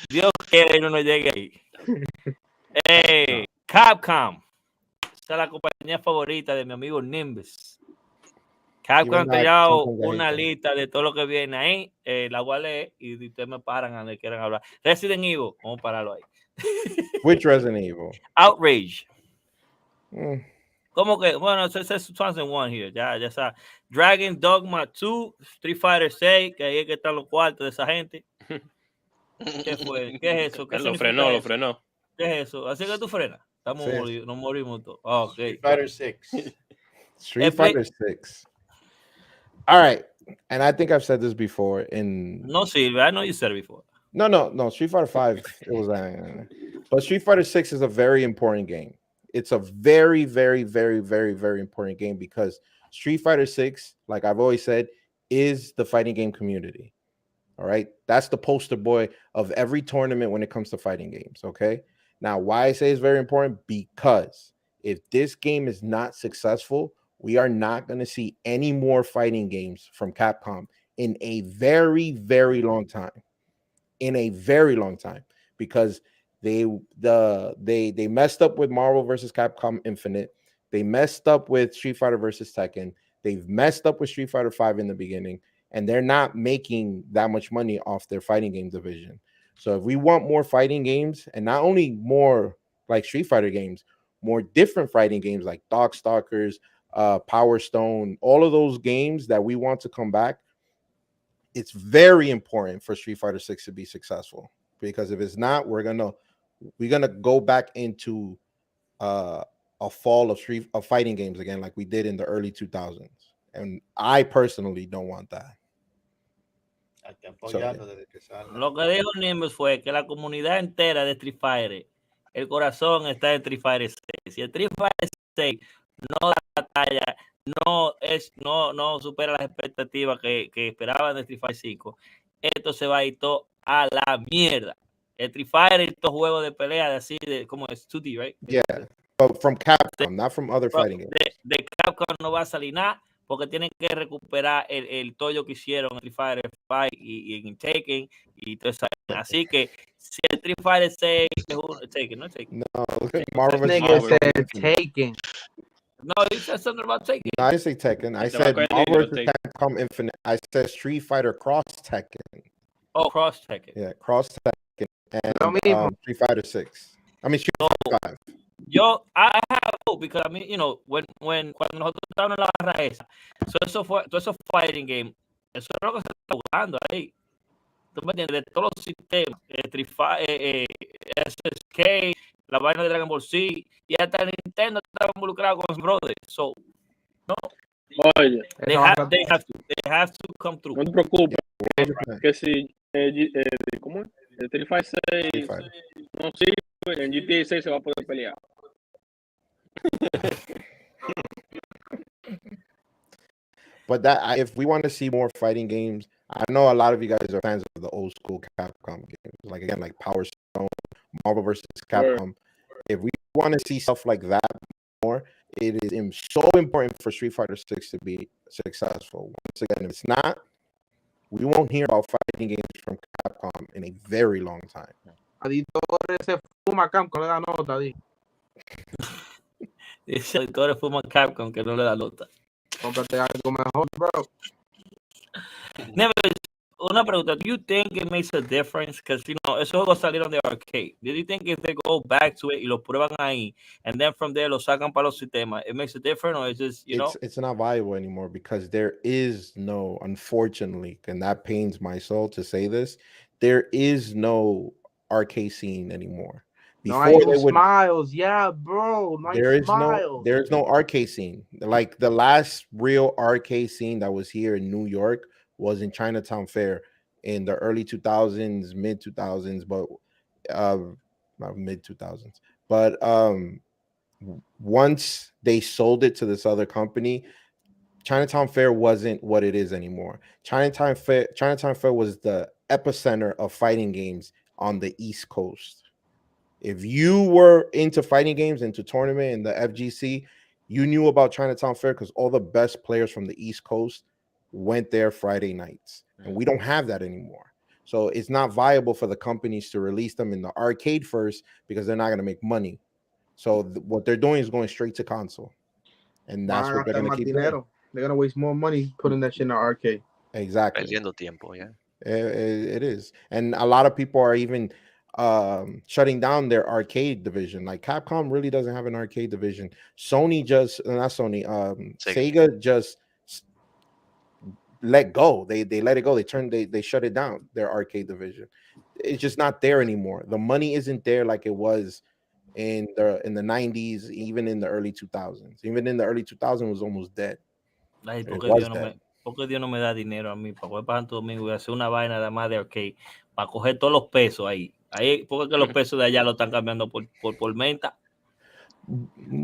Dios quiere que no nos llegue ahí. Capcom. Esta es la compañía favorita de mi amigo Nimbus. Capcom ha creado una lista de todo lo que viene ahí. La voy a leer y ustedes me paran a donde quieran hablar. Resident Evil. Vamos a pararlo ahí. Which Resident Evil? Outrage. ¿Cómo que? Bueno, it says 2001 here. Ya está. Dragon Dogma 2, Street Fighter 6, que ahí es que están los cuartos de esa gente. ¿Qué fue? ¿Qué es eso? ¿Qué lo frenó. ¿Qué es eso? Así que tú frenas. Nos morimos todos. Okay. Street Fighter 6. Street Fighter 6. All right. And I think I've said this before. No, Silvia, I know you said it before. No. Street Fighter 5. It was but Street Fighter 6 is a very important game. It's a very, very, very, very, very important game because Street Fighter 6, like I've always said, is the fighting game community. All right. That's the poster boy of every tournament when it comes to fighting games. Okay. Now, why I say it's very important? Because if this game is not successful, we are not going to see any more fighting games from Capcom in a very, very long time. In a very long time, because they messed up with Marvel versus Capcom Infinite. They messed up with Street Fighter versus Tekken. They've messed up with Street Fighter 5 in the beginning. and they're not making that much money off their fighting game division. So if we want more fighting games, and not only more like Street Fighter games, more different fighting games like Darkstalkers, Power Stone, all of those games that we want to come back, it's very important for Street Fighter 6 to be successful, because if it's not, we're gonna go back into a fall of fighting games again, like we did in the early 2000s, and I personally don't want that. Lo que dijo Nimbus fue que la comunidad entera de Street Fighter, el corazón está en Street Fighter 6. Si el Street Fighter 6 no da la talla, no supera las expectativas que esperaban de Street Fighter 5, esto se va a ir todo a la mierda. El Street Fighter, estos juegos de pelea de así, de como es 2D, right? Yeah, but from Capcom, not from other fighting games. De Capcom no va a salir nada, porque tienen que recuperar el tollo que hicieron en Street Fighter 5 y en Taken y todo eso. Así que si el Street Fighter 6 es un Taken, no Taken. No, Marvel Nigga said Taken. No, you said something about Taken. No, I didn't say Tekken. I said Marvel vs. Capcom Infinite. I said Street Fighter Cross Tekken. Oh, Cross Tekken. Yeah, Cross Tekken and Street Fighter 6. I mean Street Fighter 5. Yo, I have hope because I mean, you know, cuando nosotros estábamos en la barra esa, todo eso fighting game, eso es lo que se está jugando ahí. ¿Tú me entiendes? De todos los sistemas, Street Fighter, SSK, la vaina de Dragon Ball Z, y hasta Nintendo estaba involucrado con los brothers. So, no. Oye, they have to come through. No te preocupes, que si ¿cómo es? El Street Fighter 6 no sirve, en GTA 6 se va a poder pelear. But that, if we want to see more fighting games, I know a lot of you guys are fans of the old school Capcom games, like again, like Power Stone, Marvel vs. Capcom. If we want to see stuff like that more, it is so important for Street Fighter 6 to be successful. Once again, if it's not, we won't hear about fighting games from Capcom in a very long time. Se fuma Capcom, le da nota, di. Ese editor fuma Capcom que no le da nota. Cómprate algo mejor, bro. Never, una pregunta, do you think it makes a difference? Because, you know, esos juegos salieron de arcade. Do you think if they go back to it y lo prueban ahí, and then from there lo sacan para los sistemas, it makes a difference, or is just, you know? It's not viable anymore, because there is no, unfortunately, and that pains my soul to say this, there is no arcade scene anymore. Before no hay Smiles, yeah, bro. No there is no arcade scene. Like the last real arcade scene that was here in New York was in Chinatown Fair in the early 2000s, mid 2000s, but not mid 2000s. But once they sold it to this other company, Chinatown Fair wasn't what it is anymore. Chinatown Fair was the epicenter of fighting games on the East Coast. If you were into fighting games, into tournament and the FGC, you knew about Chinatown Fair because all the best players from the East Coast went there Friday nights. And we don't have that anymore. So it's not viable for the companies to release them in the arcade first, because they're not going to make money. So what they're doing is going straight to console. And that's what they're going to keep doing. They're going to waste more money putting that shit in the arcade. Exactly. Perdiendo tiempo, yeah. It is. And a lot of people are even shutting down their arcade division. Like Capcom really doesn't have an arcade division. Sega just let go. They let it go. They shut it down, their arcade division. It's just not there anymore. The money isn't there like it was in the 90s, even in the early 2000s. Even in the early 2000s, it was almost dead. Ay, porque Dios no me da dinero a mí para coger para Santo Domingo y hacer una vaina de más de arcade, para coger todos los pesos ahí. Ahí, porque los pesos de allá lo están cambiando por menta.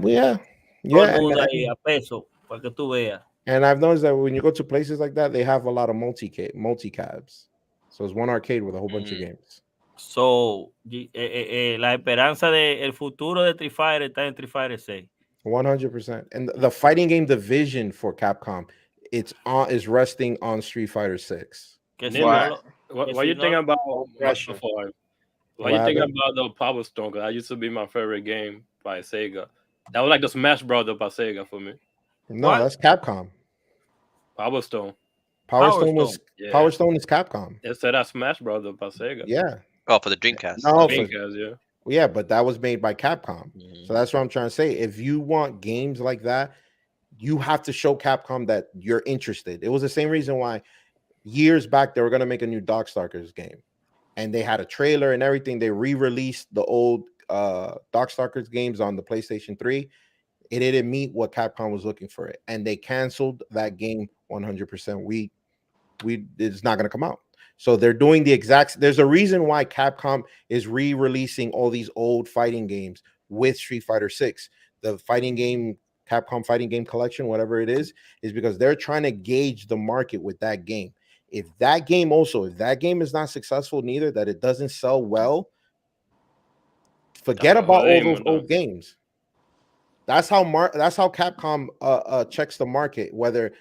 Yeah. Todo el mundo ahí a peso, para que tú veas. And I've noticed that when you go to places like that, they have a lot of multi-cabs. So it's one arcade with a whole bunch of games. So, la esperanza del futuro de Street Fighter está en Street Fighter 6. 100%. And the fighting game division for Capcom, is resting on Street Fighter 6. Why you thinking about Why you thinking about the Power Stone? Because that used to be my favorite game by Sega. That was like the Smash Brothers by Sega for me. No, that's Capcom. Power Stone. Power Stone was Yeah. Power Stone is Capcom. It said that Smash Brothers by Sega. Yeah. Oh, for the Dreamcast. No, Dreamcast, yeah, but that was made by Capcom. So that's what I'm trying to say. If you want games like that, you have to show Capcom that you're interested. It was the same reason why years back they were going to make a new Darkstalkers game, and they had a trailer and everything. They re-released the old Darkstalkers games on the PlayStation 3. It didn't meet what Capcom was looking for it, and they canceled that game 100%. It's not going to come out. So they're doing the exact. There's a reason why Capcom is re-releasing all these old fighting games with Street Fighter 6. The fighting game, Capcom fighting game collection, whatever it is because they're trying to gauge the market with that game. If that game is not successful, neither that it doesn't sell well, forget about all those old games. That's how Capcom checks the market, whether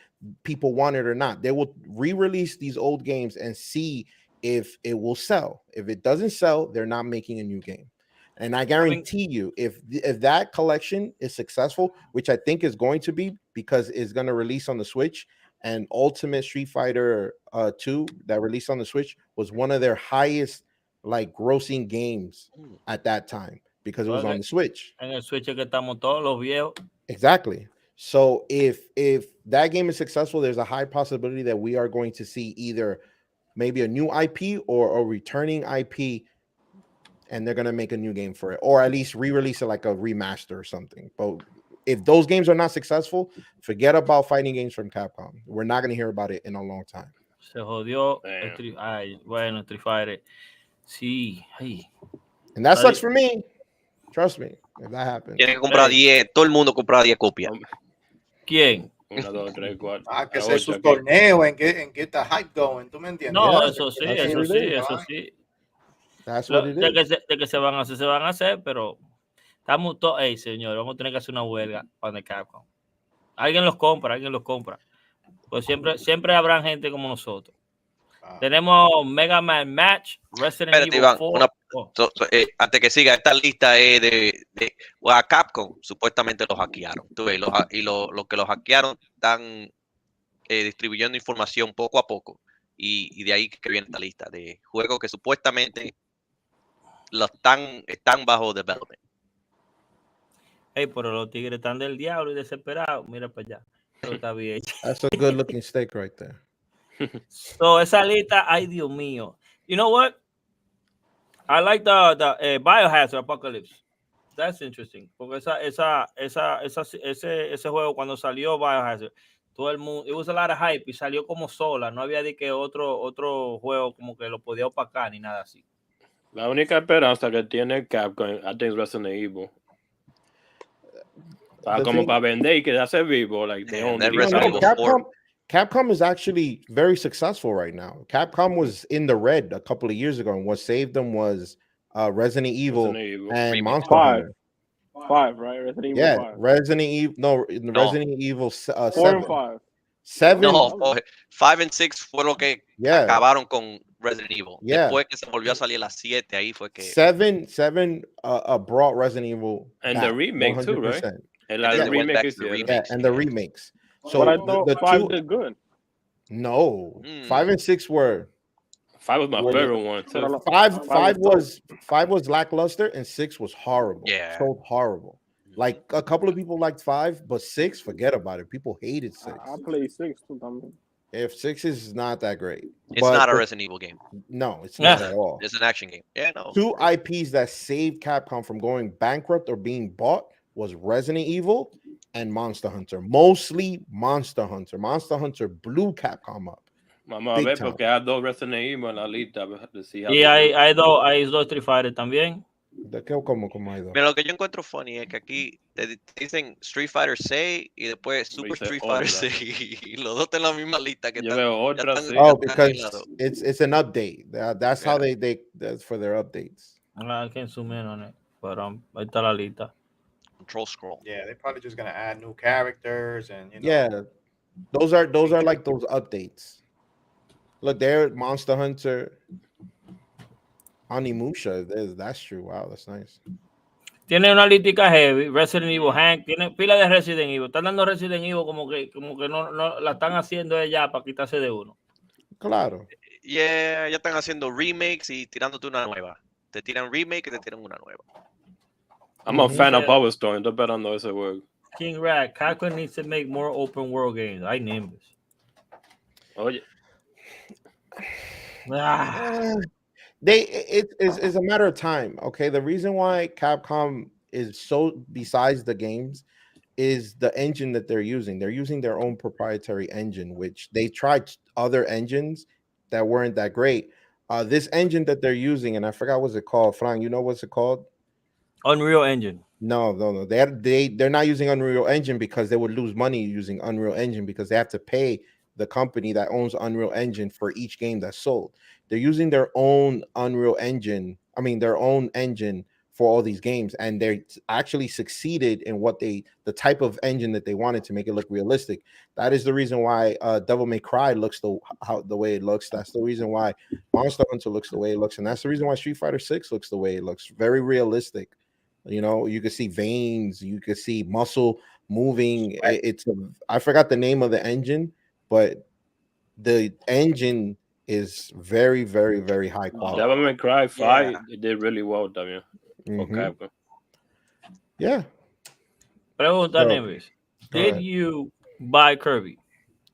people want it or not. They will re-release these old games and see if it will sell. If it doesn't sell, they're not making a new game. And I guarantee you, if that collection is successful, which I think is going to be because it's going to release on the Switch, and Ultimate Street Fighter 2 that released on the Switch was one of their highest grossing games at that time because it was on the Switch. En el Switch que estamos todos los viejos. Exactly. So if that game is successful, there's a high possibility that we are going to see either maybe a new IP or a returning IP, and they're going to make a new game for it, or at least re-release it like a remaster or something. But if those games are not successful, forget about fighting games from Capcom. We're not going to hear about it in a long time. Se jodió. Bueno, Street Fighter. Sí. Ay. And that sucks for me. Trust me, if that happens. Tienen que comprar 10. Todo el mundo compraba 10 copias. ¿Quién? 1, 2, 3, 4. Que sea sus torneos, en que está hype going. ¿Tú me entiendes? No, eso sí. That's what it is. De que se van a hacer, pero estamos todos, señor, vamos a tener que hacer una huelga para el Capcom. Alguien los compra. Pues siempre habrá gente como nosotros. Tenemos Mega Man Match, Resident Evil 4. Antes que siga, esta lista es a Capcom, supuestamente los hackearon. Tú ves, los que los hackearon están distribuyendo información poco a poco. Y de ahí que viene esta lista de juegos que supuestamente están bajo development. Pero los tigres están del diablo y desesperados. Mira para allá. Todo está bien. That's a good looking steak right there. So esa lista, ay Dios mío. You know what? I like the Biohazard Apocalypse. That's interesting. Porque ese juego cuando salió Biohazard, todo el mundo, it was a lot of hype y salió como sola. No había de que otro juego como que lo podía opacar ni nada así. La única esperanza que tiene Capcom, I think, es Resident Evil. Para vender y quedarse vivo. Capcom is actually very successful right now. Capcom was in the red a couple of years ago, and what saved them was Resident Evil and Monster Hunter. 5, right? Resident Evil 5. Resident Evil. No, Resident Evil 4 7. and 5. 7. No, 5 and 6 fue lo que acabaron con Resident Evil. Después que se volvió a salir a las 7, ahí fue que 7 brought Resident Evil and the remake 100%. Too, right? And the remakes. So but I thought the 5 did good. No, 5 and 6 were. 5 was my favorite one too. 5 was lackluster and 6 was horrible. Yeah, so horrible. Like a couple of people liked 5, but 6, forget about it. People hated 6. I played 6 too. If 6 is not that great, it's not a Resident Evil game. No, it's not at all. It's an action game. Yeah, no. 2 IPs that saved Capcom from going bankrupt or being bought was Resident Evil and Monster Hunter. Mostly Monster Hunter. Monster Hunter blew Capcom up. Vamos a ver porque hay 2 Resident Evil en la lista. Y hay dos Street Fighter también. ¿De qué como hay 2? Pero lo que yo encuentro funny es que aquí te dicen Street Fighter 6 y después Super Street Fighter 6 y los dos están en la misma lista que yo veo otra. Oh, because it's an update. That's how that's for their updates. I can't zoom in on it, but ahí está la lista. Control scroll. Yeah, they're probably just gonna add new characters and those are like those updates. Look there, Monster Hunter, Onimusha. That's true. Wow, that's nice. Tiene una lítica heavy, Resident Evil Hank, tiene pila de Resident Evil. Están dando Resident Evil como que no la están haciendo ella para quitarse de uno. Claro. Ya están haciendo remakes y tirándote una nueva. Te tiran remake y te tiran una nueva. I'm a fan of Power Stone. Estoy esperando ese juego. King Rat, Capcom needs to make more open world games. Ay, Nimbus. Oye. It's a matter of time. Okay, the reason why Capcom is so besides the games is the engine that they're using. They're using their own proprietary engine, which they tried other engines that weren't that great. This engine that they're using, and I forgot what's it called. Frank, you know what's it called? Unreal Engine. No. They're not using Unreal Engine because they would lose money using Unreal Engine because they have to pay the company that owns Unreal Engine for each game that's sold. They're using their own Unreal Engine. I mean, their own engine for all these games, and they actually succeeded in what the type of engine that they wanted to make it look realistic. That is the reason why Devil May Cry looks the way it looks. That's the reason why Monster Hunter looks the way it looks, and that's the reason why Street Fighter 6 looks the way it looks. Very realistic. You know, you can see veins, you can see muscle moving. I forgot the name of the engine, but the engine is very, very, very high quality. Devil May Cry 5, it did really well también. Mm-hmm. Yeah. Pregunta, Neves. Did you buy Kirby?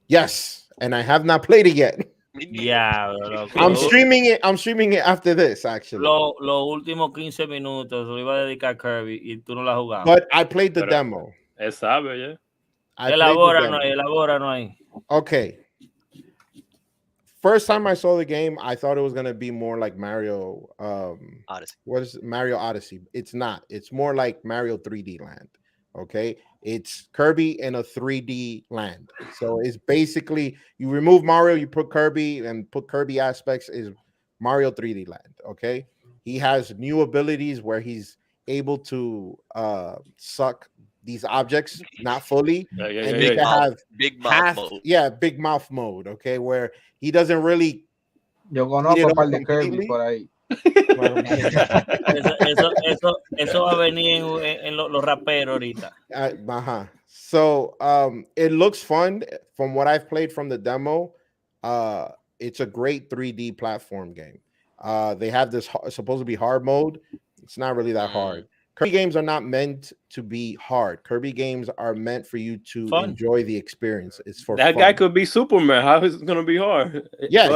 Yes, and I have not played it yet. Yeah, I'm streaming it after this, actually. Los últimos 15 minutos lo iba a dedicar a Kirby y tú no la jugabas. But I played the demo. Él sabe, yeah. Elabóranos ahí. Okay. First time I saw the game, I thought it was gonna be more like Mario Odyssey. What is it? Mario Odyssey? It's not. It's more like Mario 3D Land. Okay, it's Kirby in a 3D land. So it's basically you remove Mario, you put Kirby, and put Kirby aspects is Mario 3D Land. Okay, he has new abilities where he's able to suck these objects, not fully, and he can have big mouth mode. Yeah, big mouth mode. Okay, where he doesn't really. Yo conozco un par de Kirby por ahí. Eso va a venir en los raperos ahorita. So it looks fun from what I've played from the demo. It's a great 3D platform game. They have this supposed to be hard mode. It's not really that hard. Kirby games are not meant to be hard. Kirby games are meant for you to enjoy the experience. It's for that fun. guy could be Superman. How is it going to be hard? Yeah,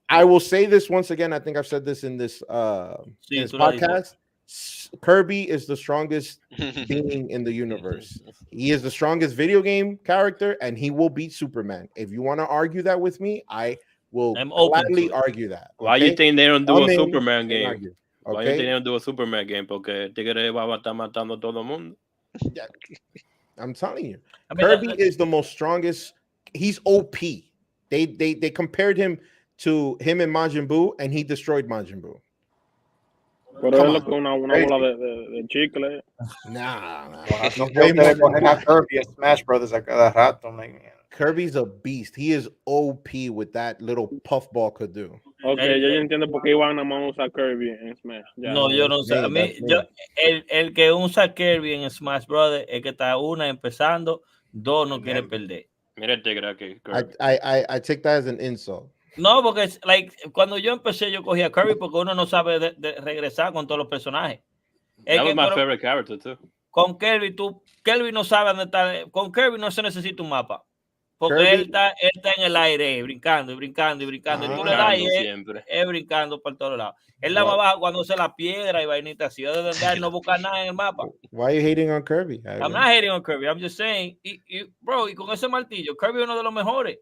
I will say this once again. I think I've said this in this podcast. Kirby is the strongest being in the universe. He is the strongest video game character, and he will beat Superman. If you want to argue that with me, I will gladly argue that. Okay? Why you think they don't do a Superman game? Okay? Why you think they don't do a Superman game? Porque Tigre va a estar matando todo el mundo. Yeah. I'm telling you, Kirby is the most strongest. He's OP. They compared him to him and Majin Buu, and he destroyed Majin Buu. Pero él con una bola de chicle. Nah. Kirby and Smash Brothers a cada rato, man. Kirby's a beast. He is OP with that little puffball could do. Okay, yo entiendo por qué iban a usar Kirby en Smash. Ya. No, yo no sé. A mí, el que usa Kirby en Smash Brothers es que está empezando, dos no quiere perder. Mira el tigre aquí. I take that as an insult. No, porque cuando yo empecé, yo cogía Kirby porque uno no sabe de regresar con todos los personajes. That was my favorite character too. Con Kirby, Kirby no sabe dónde está. Con Kirby no se necesita un mapa. Porque Kirby, él está en el aire, brincando y brincando y brincando. Y tú le das y es brincando por todos lados. Él la va abajo cuando se la piedra y vainita así. De donde no busca nada en el mapa. Why are you hating on Kirby? I'm not hating on Kirby. I'm just saying, bro, y con ese martillo, Kirby es uno de los mejores.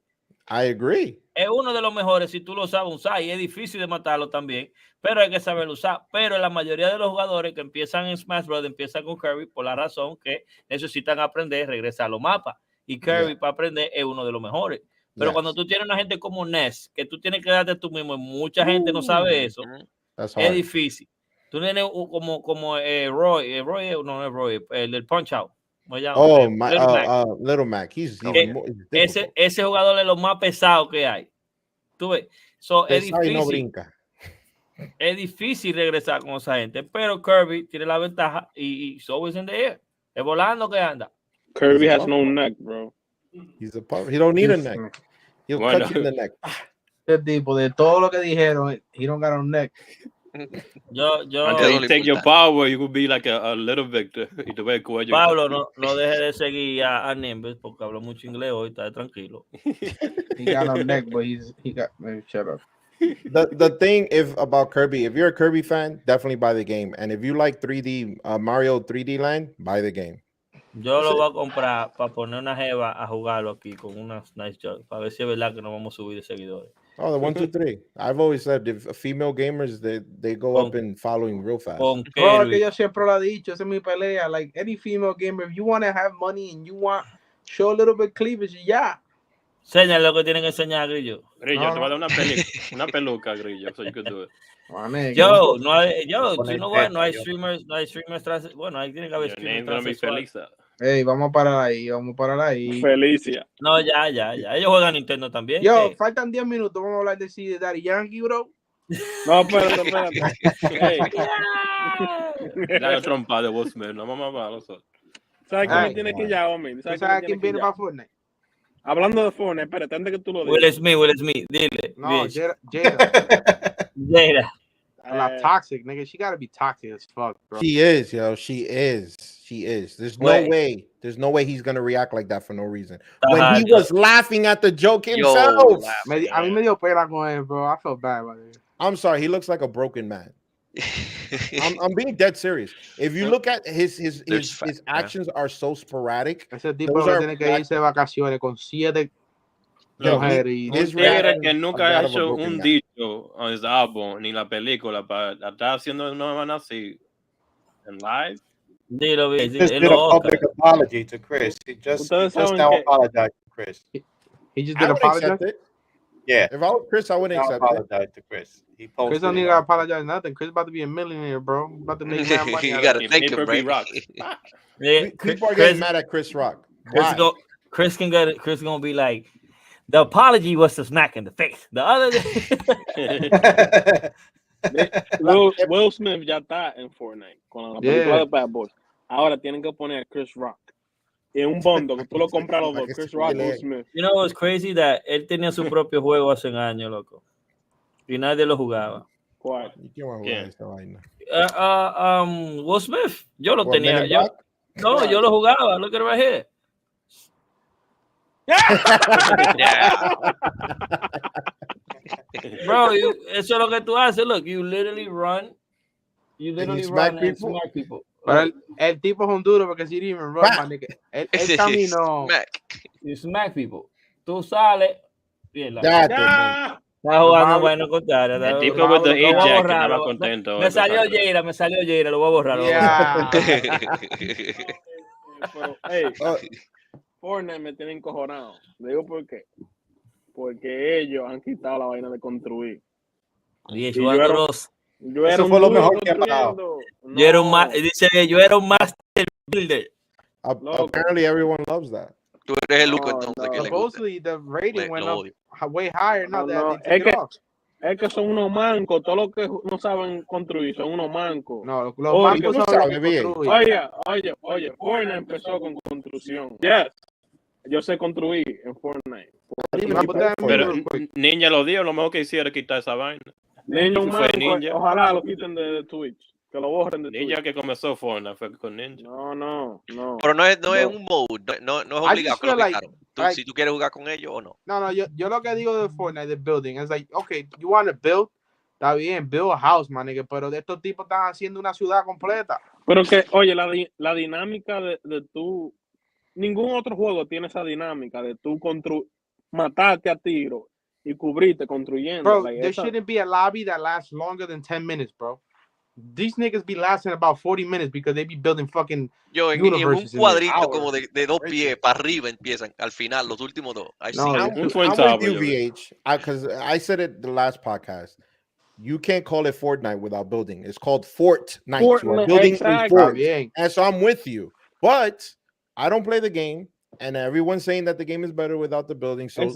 I agree. Es uno de los mejores si tú lo sabes usar y es difícil de matarlo también, pero hay que saberlo usar. Pero la mayoría de los jugadores que empiezan en Smash Bros. Empiezan con Kirby por la razón que necesitan aprender, regresar a los mapas. Y Kirby para aprender es uno de los mejores. Pero cuando tú tienes una gente como Ness, que tú tienes que darte tú mismo, y mucha gente no sabe eso, es difícil. Tú tienes como Roy, no es Roy, el del Punch Out. Little Mac. He's ese jugador es lo más pesado que hay. Tú ves. So, es difícil. No brinca. es difícil regresar con esa gente, pero Kirby tiene la ventaja y it's always in the air. Es volando que anda. Kirby has no neck, bro. He's a puff. He don't need a neck. He'll cut you in the neck. Este tipo, de todo lo que dijeron, he don't got a neck. Until you take your power, you could be like a little Victor. Y tú ves el cuello. Pablo, no deje de seguir a Nimbus porque habla mucho inglés hoy, está tranquilo. He got no neck, but he got. Maybe shut up. The thing about Kirby, if you're a Kirby fan, definitely buy the game. And if you like 3D Mario 3D Land, buy the game. Yo lo voy a comprar para poner una jeva a jugarlo aquí con unas nice jugs, para ver si es verdad que nos vamos a subir de seguidores. Oh, the 1, 2, 3. I've always said if female gamers they go up in following real fast. Bro, que yo siempre lo he dicho, esa es mi pelea. Like any female gamer, if you want to have money and you want show a little bit of cleavage, yeah. Enseña lo que tienen que enseñar, Grillo. Grillo, te va a dar una peluca, Grillo, so you could do it. Yo, no hay streamers, bueno, ahí tiene que haber streamers transexuales. Ey, vamos a parar ahí. Felicia. No, ya. Ellos juegan Nintendo también. Yo, faltan 10 minutos. Vamos a hablar de Daddy Yankee, bro. No, espérate. Hey. La trompa de Will Smith, no vamos a nosotros. ¿Sabes quién me tiene que ya, hombre? ¿Sabes quién viene para Fortnite? Hablando de Fortnite, espérate, antes que tú lo digas. Will Smith, dile. No, Jada. Like toxic, nigga. She gotta be toxic as fuck, bro. She is, yo. She is. There's no way he's gonna react like that for no reason. When he was laughing at the joke himself. A mí me dio pena con él, bro. I felt bad about it. I'm sorry. He looks like a broken man. I'm being dead serious. If you look at his actions are so sporadic. Ese tipo tiene que irse de vacaciones con 7 mujeres. Que nunca ha hecho un dicho en his álbum ni la película para estar haciendo una van así en live. He just did a public apology to Chris. He just now apologized to Chris. He just did apologize. Yeah. If I was Chris, I wouldn't apologize to Chris. Chris don't need to apologize nothing. Chris about to be a millionaire, bro. About to make that money. You gotta thank him, right? People are getting mad at Chris Rock. Chris gonna be like, the apology was to smack in the face. The other Will Smith ya está en Fortnite con la película de Bad Boys. Ahora tienen que poner a Chris Rock en un bondo que tú lo compras los dos. Chris Rock, Will Smith. You know what's crazy? That él tenía su propio juego hace un año, loco. Y nadie lo jugaba. ¿Cuál? Will Smith. Yo lo tenía. Yo lo jugaba. Look at it right here. Bro, eso es lo que tú haces. Look, you literally run and smack people. Pero el tipo es un duro porque si didn't even run, man, él caminó. You smack people. Tú sales. Está jugando bueno contrario. El tipo with the eject estaba contento. Me salió Jada, lo voy a borrar. Pero, hey, Fortnite me tienen encojonado. Le digo por qué. Porque ellos han quitado la vaina de construir. Eso fue lo mejor que ha pasado. Yo era un master builder. Apparently everyone loves that. Tú eres el loco entonces que le gusta. Supposedly the rating went up way higher now that they took it off. Es que son unos mancos, todos los que no saben construir son unos mancos. No, los mancos no saben construir. Oye, Fortnite empezó con construcción. Yes, yo sé construir en Fortnite. Pero Ninja lo dio, lo mejor que hiciera es quitar esa vaina. Ninja. Ojalá lo quiten de Twitch. Que lo borren de Ninja que comenzó Fortnite fue con Ninja. No. Pero no es un mode, no es obligado que lo quitaron. Si tú quieres jugar con ellos o no. No, yo lo que digo de Fortnite, de building, es like, okay, you want to build, está bien, build a house, man, nigga, pero de estos tipos están haciendo una ciudad completa. Pero que, oye, la dinámica de tú, ningún otro juego tiene esa dinámica de tú matarte a tiro y cubrirte construyendo. Bro, there shouldn't be a lobby that lasts longer than 10 minutes, bro. These niggas be lasting about 40 minutes because they be building fucking en un cuadrito como de 2 pies para arriba empiezan al final los últimos 2. I'm with you, VH, because I said it the last podcast. You can't call it Fortnite without building. It's called Fortnite. You are building a fort. And so I'm with you. But I don't play the game, and everyone's saying that the game is better without the building. So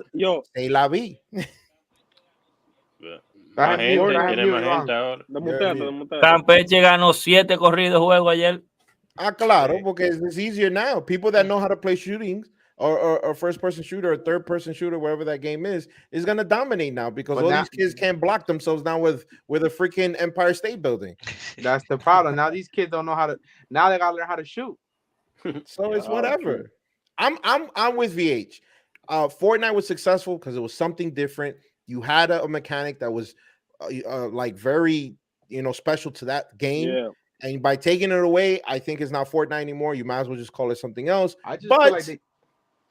say la vie. Más gente, Iván. tiene más gente ahora. Demuteate. Campeche ganó 7 corridos juego ayer. Ah, claro, porque it's easier now. People that know how to play shootings or first-person shooter or third-person shooter, wherever that game is going to dominate now because all these kids can't block themselves now with a freaking Empire State Building. That's the problem. Now these kids don't know how to. Now they gotta learn how to shoot. So it's whatever. I'm with VH. Fortnite was successful because it was something different. You had a mechanic that was like very special to that game. Yeah. And by taking it away, I think it's not Fortnite anymore. You might as well just call it something else. I just feel like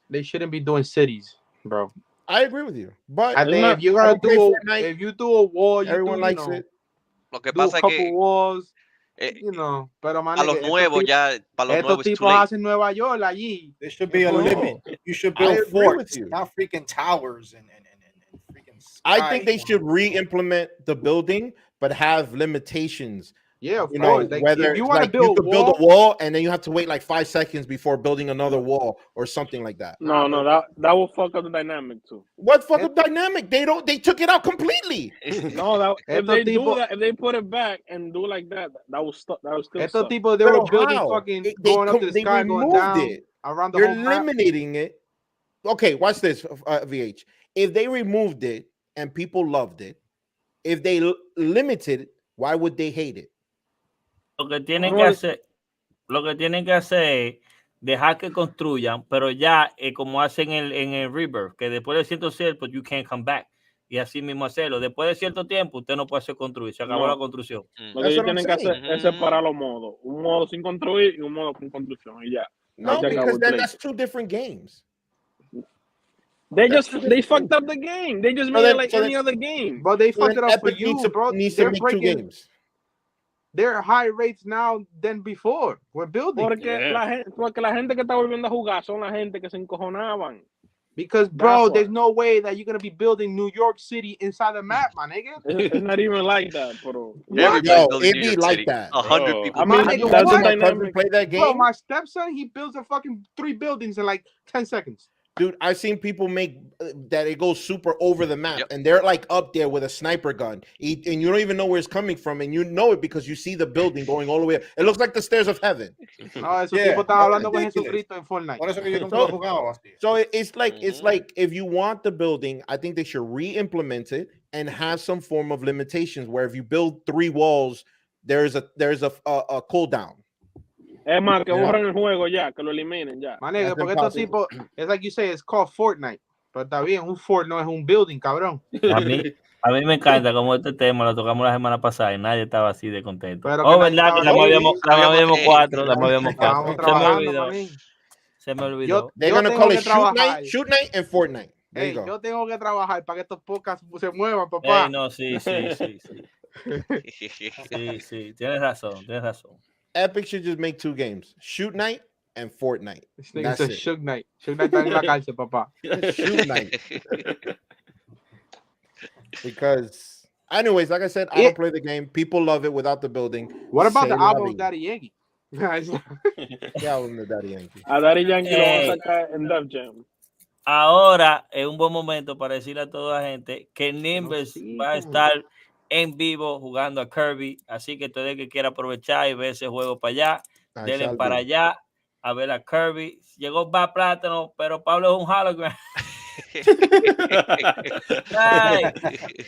they shouldn't be doing cities, bro. I agree with you. But I think if you're gonna if you do a wall, everyone likes it. Lo que do a pasa es couple que walls, pero man, a los nuevos ya, para los nuevos estos tipos hacen Nueva York allí. There should be a limit. You should build forts, not freaking towers and freaking sky. I think they should re-implement the building, but have limitations. Yeah, of course. Like, whether if you want to you could build a wall and then you have to wait like 5 seconds before building another wall or something like that. No, that will fuck up the dynamic too. What fuck up dynamic? They took it out completely. No, if they do that, if they put it back and do like that will still estos suck. tipos, they were building fucking going up to the sky, going down around the They're whole map. eliminating it. Okay, watch this, VH. If they removed it and people loved it, if they limited it, why would they hate it? Lo que tienen que hacer es dejar que construyan, pero ya como hacen en el River, que después de cierto tiempo you can't come back. Y así mismo hacerlo. Después de cierto tiempo, usted no puede hacer construir. Se acabó la construcción. Lo que ellos tienen que hacer es separar los modos. Un modo sin construir y un modo con construcción. Y ya. No, because then that's 2 different games. They fucked up the game. They just made it like any other game. But they fucked it up for you, bro. Needs to make 2 games. They're higher rates now than before. We're building. Porque la gente que está volviendo a jugar son la gente que se encojonaban. Because, bro, there's no way that you're going to be building New York City inside the map, my nigga. It's not even like that, bro. It'd be like that. 100 people. I mean, that's the dynamic. Play that game. Bro, my stepson, he builds a fucking 3 buildings in like 10 seconds. Dude, I've seen people make that it goes super over the map, and they're like up there with a sniper gun, and you don't even know where it's coming from, and you know it because you see the building going all the way up. It looks like the stairs of heaven. No, esos tipos están hablando con Jesucristo en Fortnite. Por eso que yo nunca lo he jugado así. So it's like if you want the building, I think they should re-implement it and have some form of limitations where if you build 3 walls, there's a cooldown. Es más, que borren el juego ya, que lo eliminen ya. Manego, porque estos tipos, it's like you say, it's called Fortnite. Pero está bien, un fort no es un building, cabrón. A mí me encanta como este tema lo tocamos la semana pasada y nadie estaba así de contento. Pero verdad que la habíamos 4. Se me olvidó. They're going to call it Shoot Night and Fortnite. Hey, yo tengo que trabajar para que estos podcasts se muevan, papá. Hey, no, sí. Sí, tienes razón. Epic should just make 2 games: Shoot Night and Fortnite. That's it. Shoot Night. Shoot Night está en la cárcel, papá. Shoot Night. Because, anyways, like I said, I don't play the game. People love it without the building. What about the album of Daddy Yankee? ¿Qué álbum de Daddy Yankee? A Daddy Yankee lo van a sacar en Def Jam. Ahora es un buen momento para decirle a toda la gente que Nimbus va a estar en vivo jugando a Kirby, así que todo el que quiera aprovechar y ver ese juego para allá, denle para allá a ver a Kirby. Llegó Bad Plátano, pero Pablo es un hologram. Ay,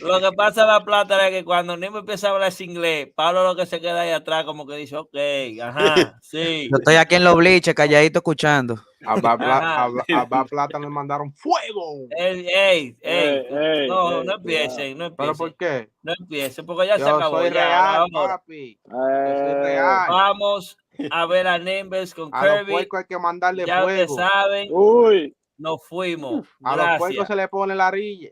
lo que pasa la plata es que cuando Nimbus empieza a hablar inglés, Pablo lo que se queda ahí atrás como que dice, ok, ajá, sí. Yo estoy aquí en los bliches, calladito, escuchando. A Bad Plátano le mandaron fuego. Ey, no empiecen. ¿Pero por qué? No empiecen, porque ya se Yo acabó. soy real, papi. Yo soy real. Vamos a ver a Nimbus con a Kirby. los puercos hay que mandarle ya fuego. ustedes saben. Uy. Nos fuimos. A los puercos se le pone la rilla.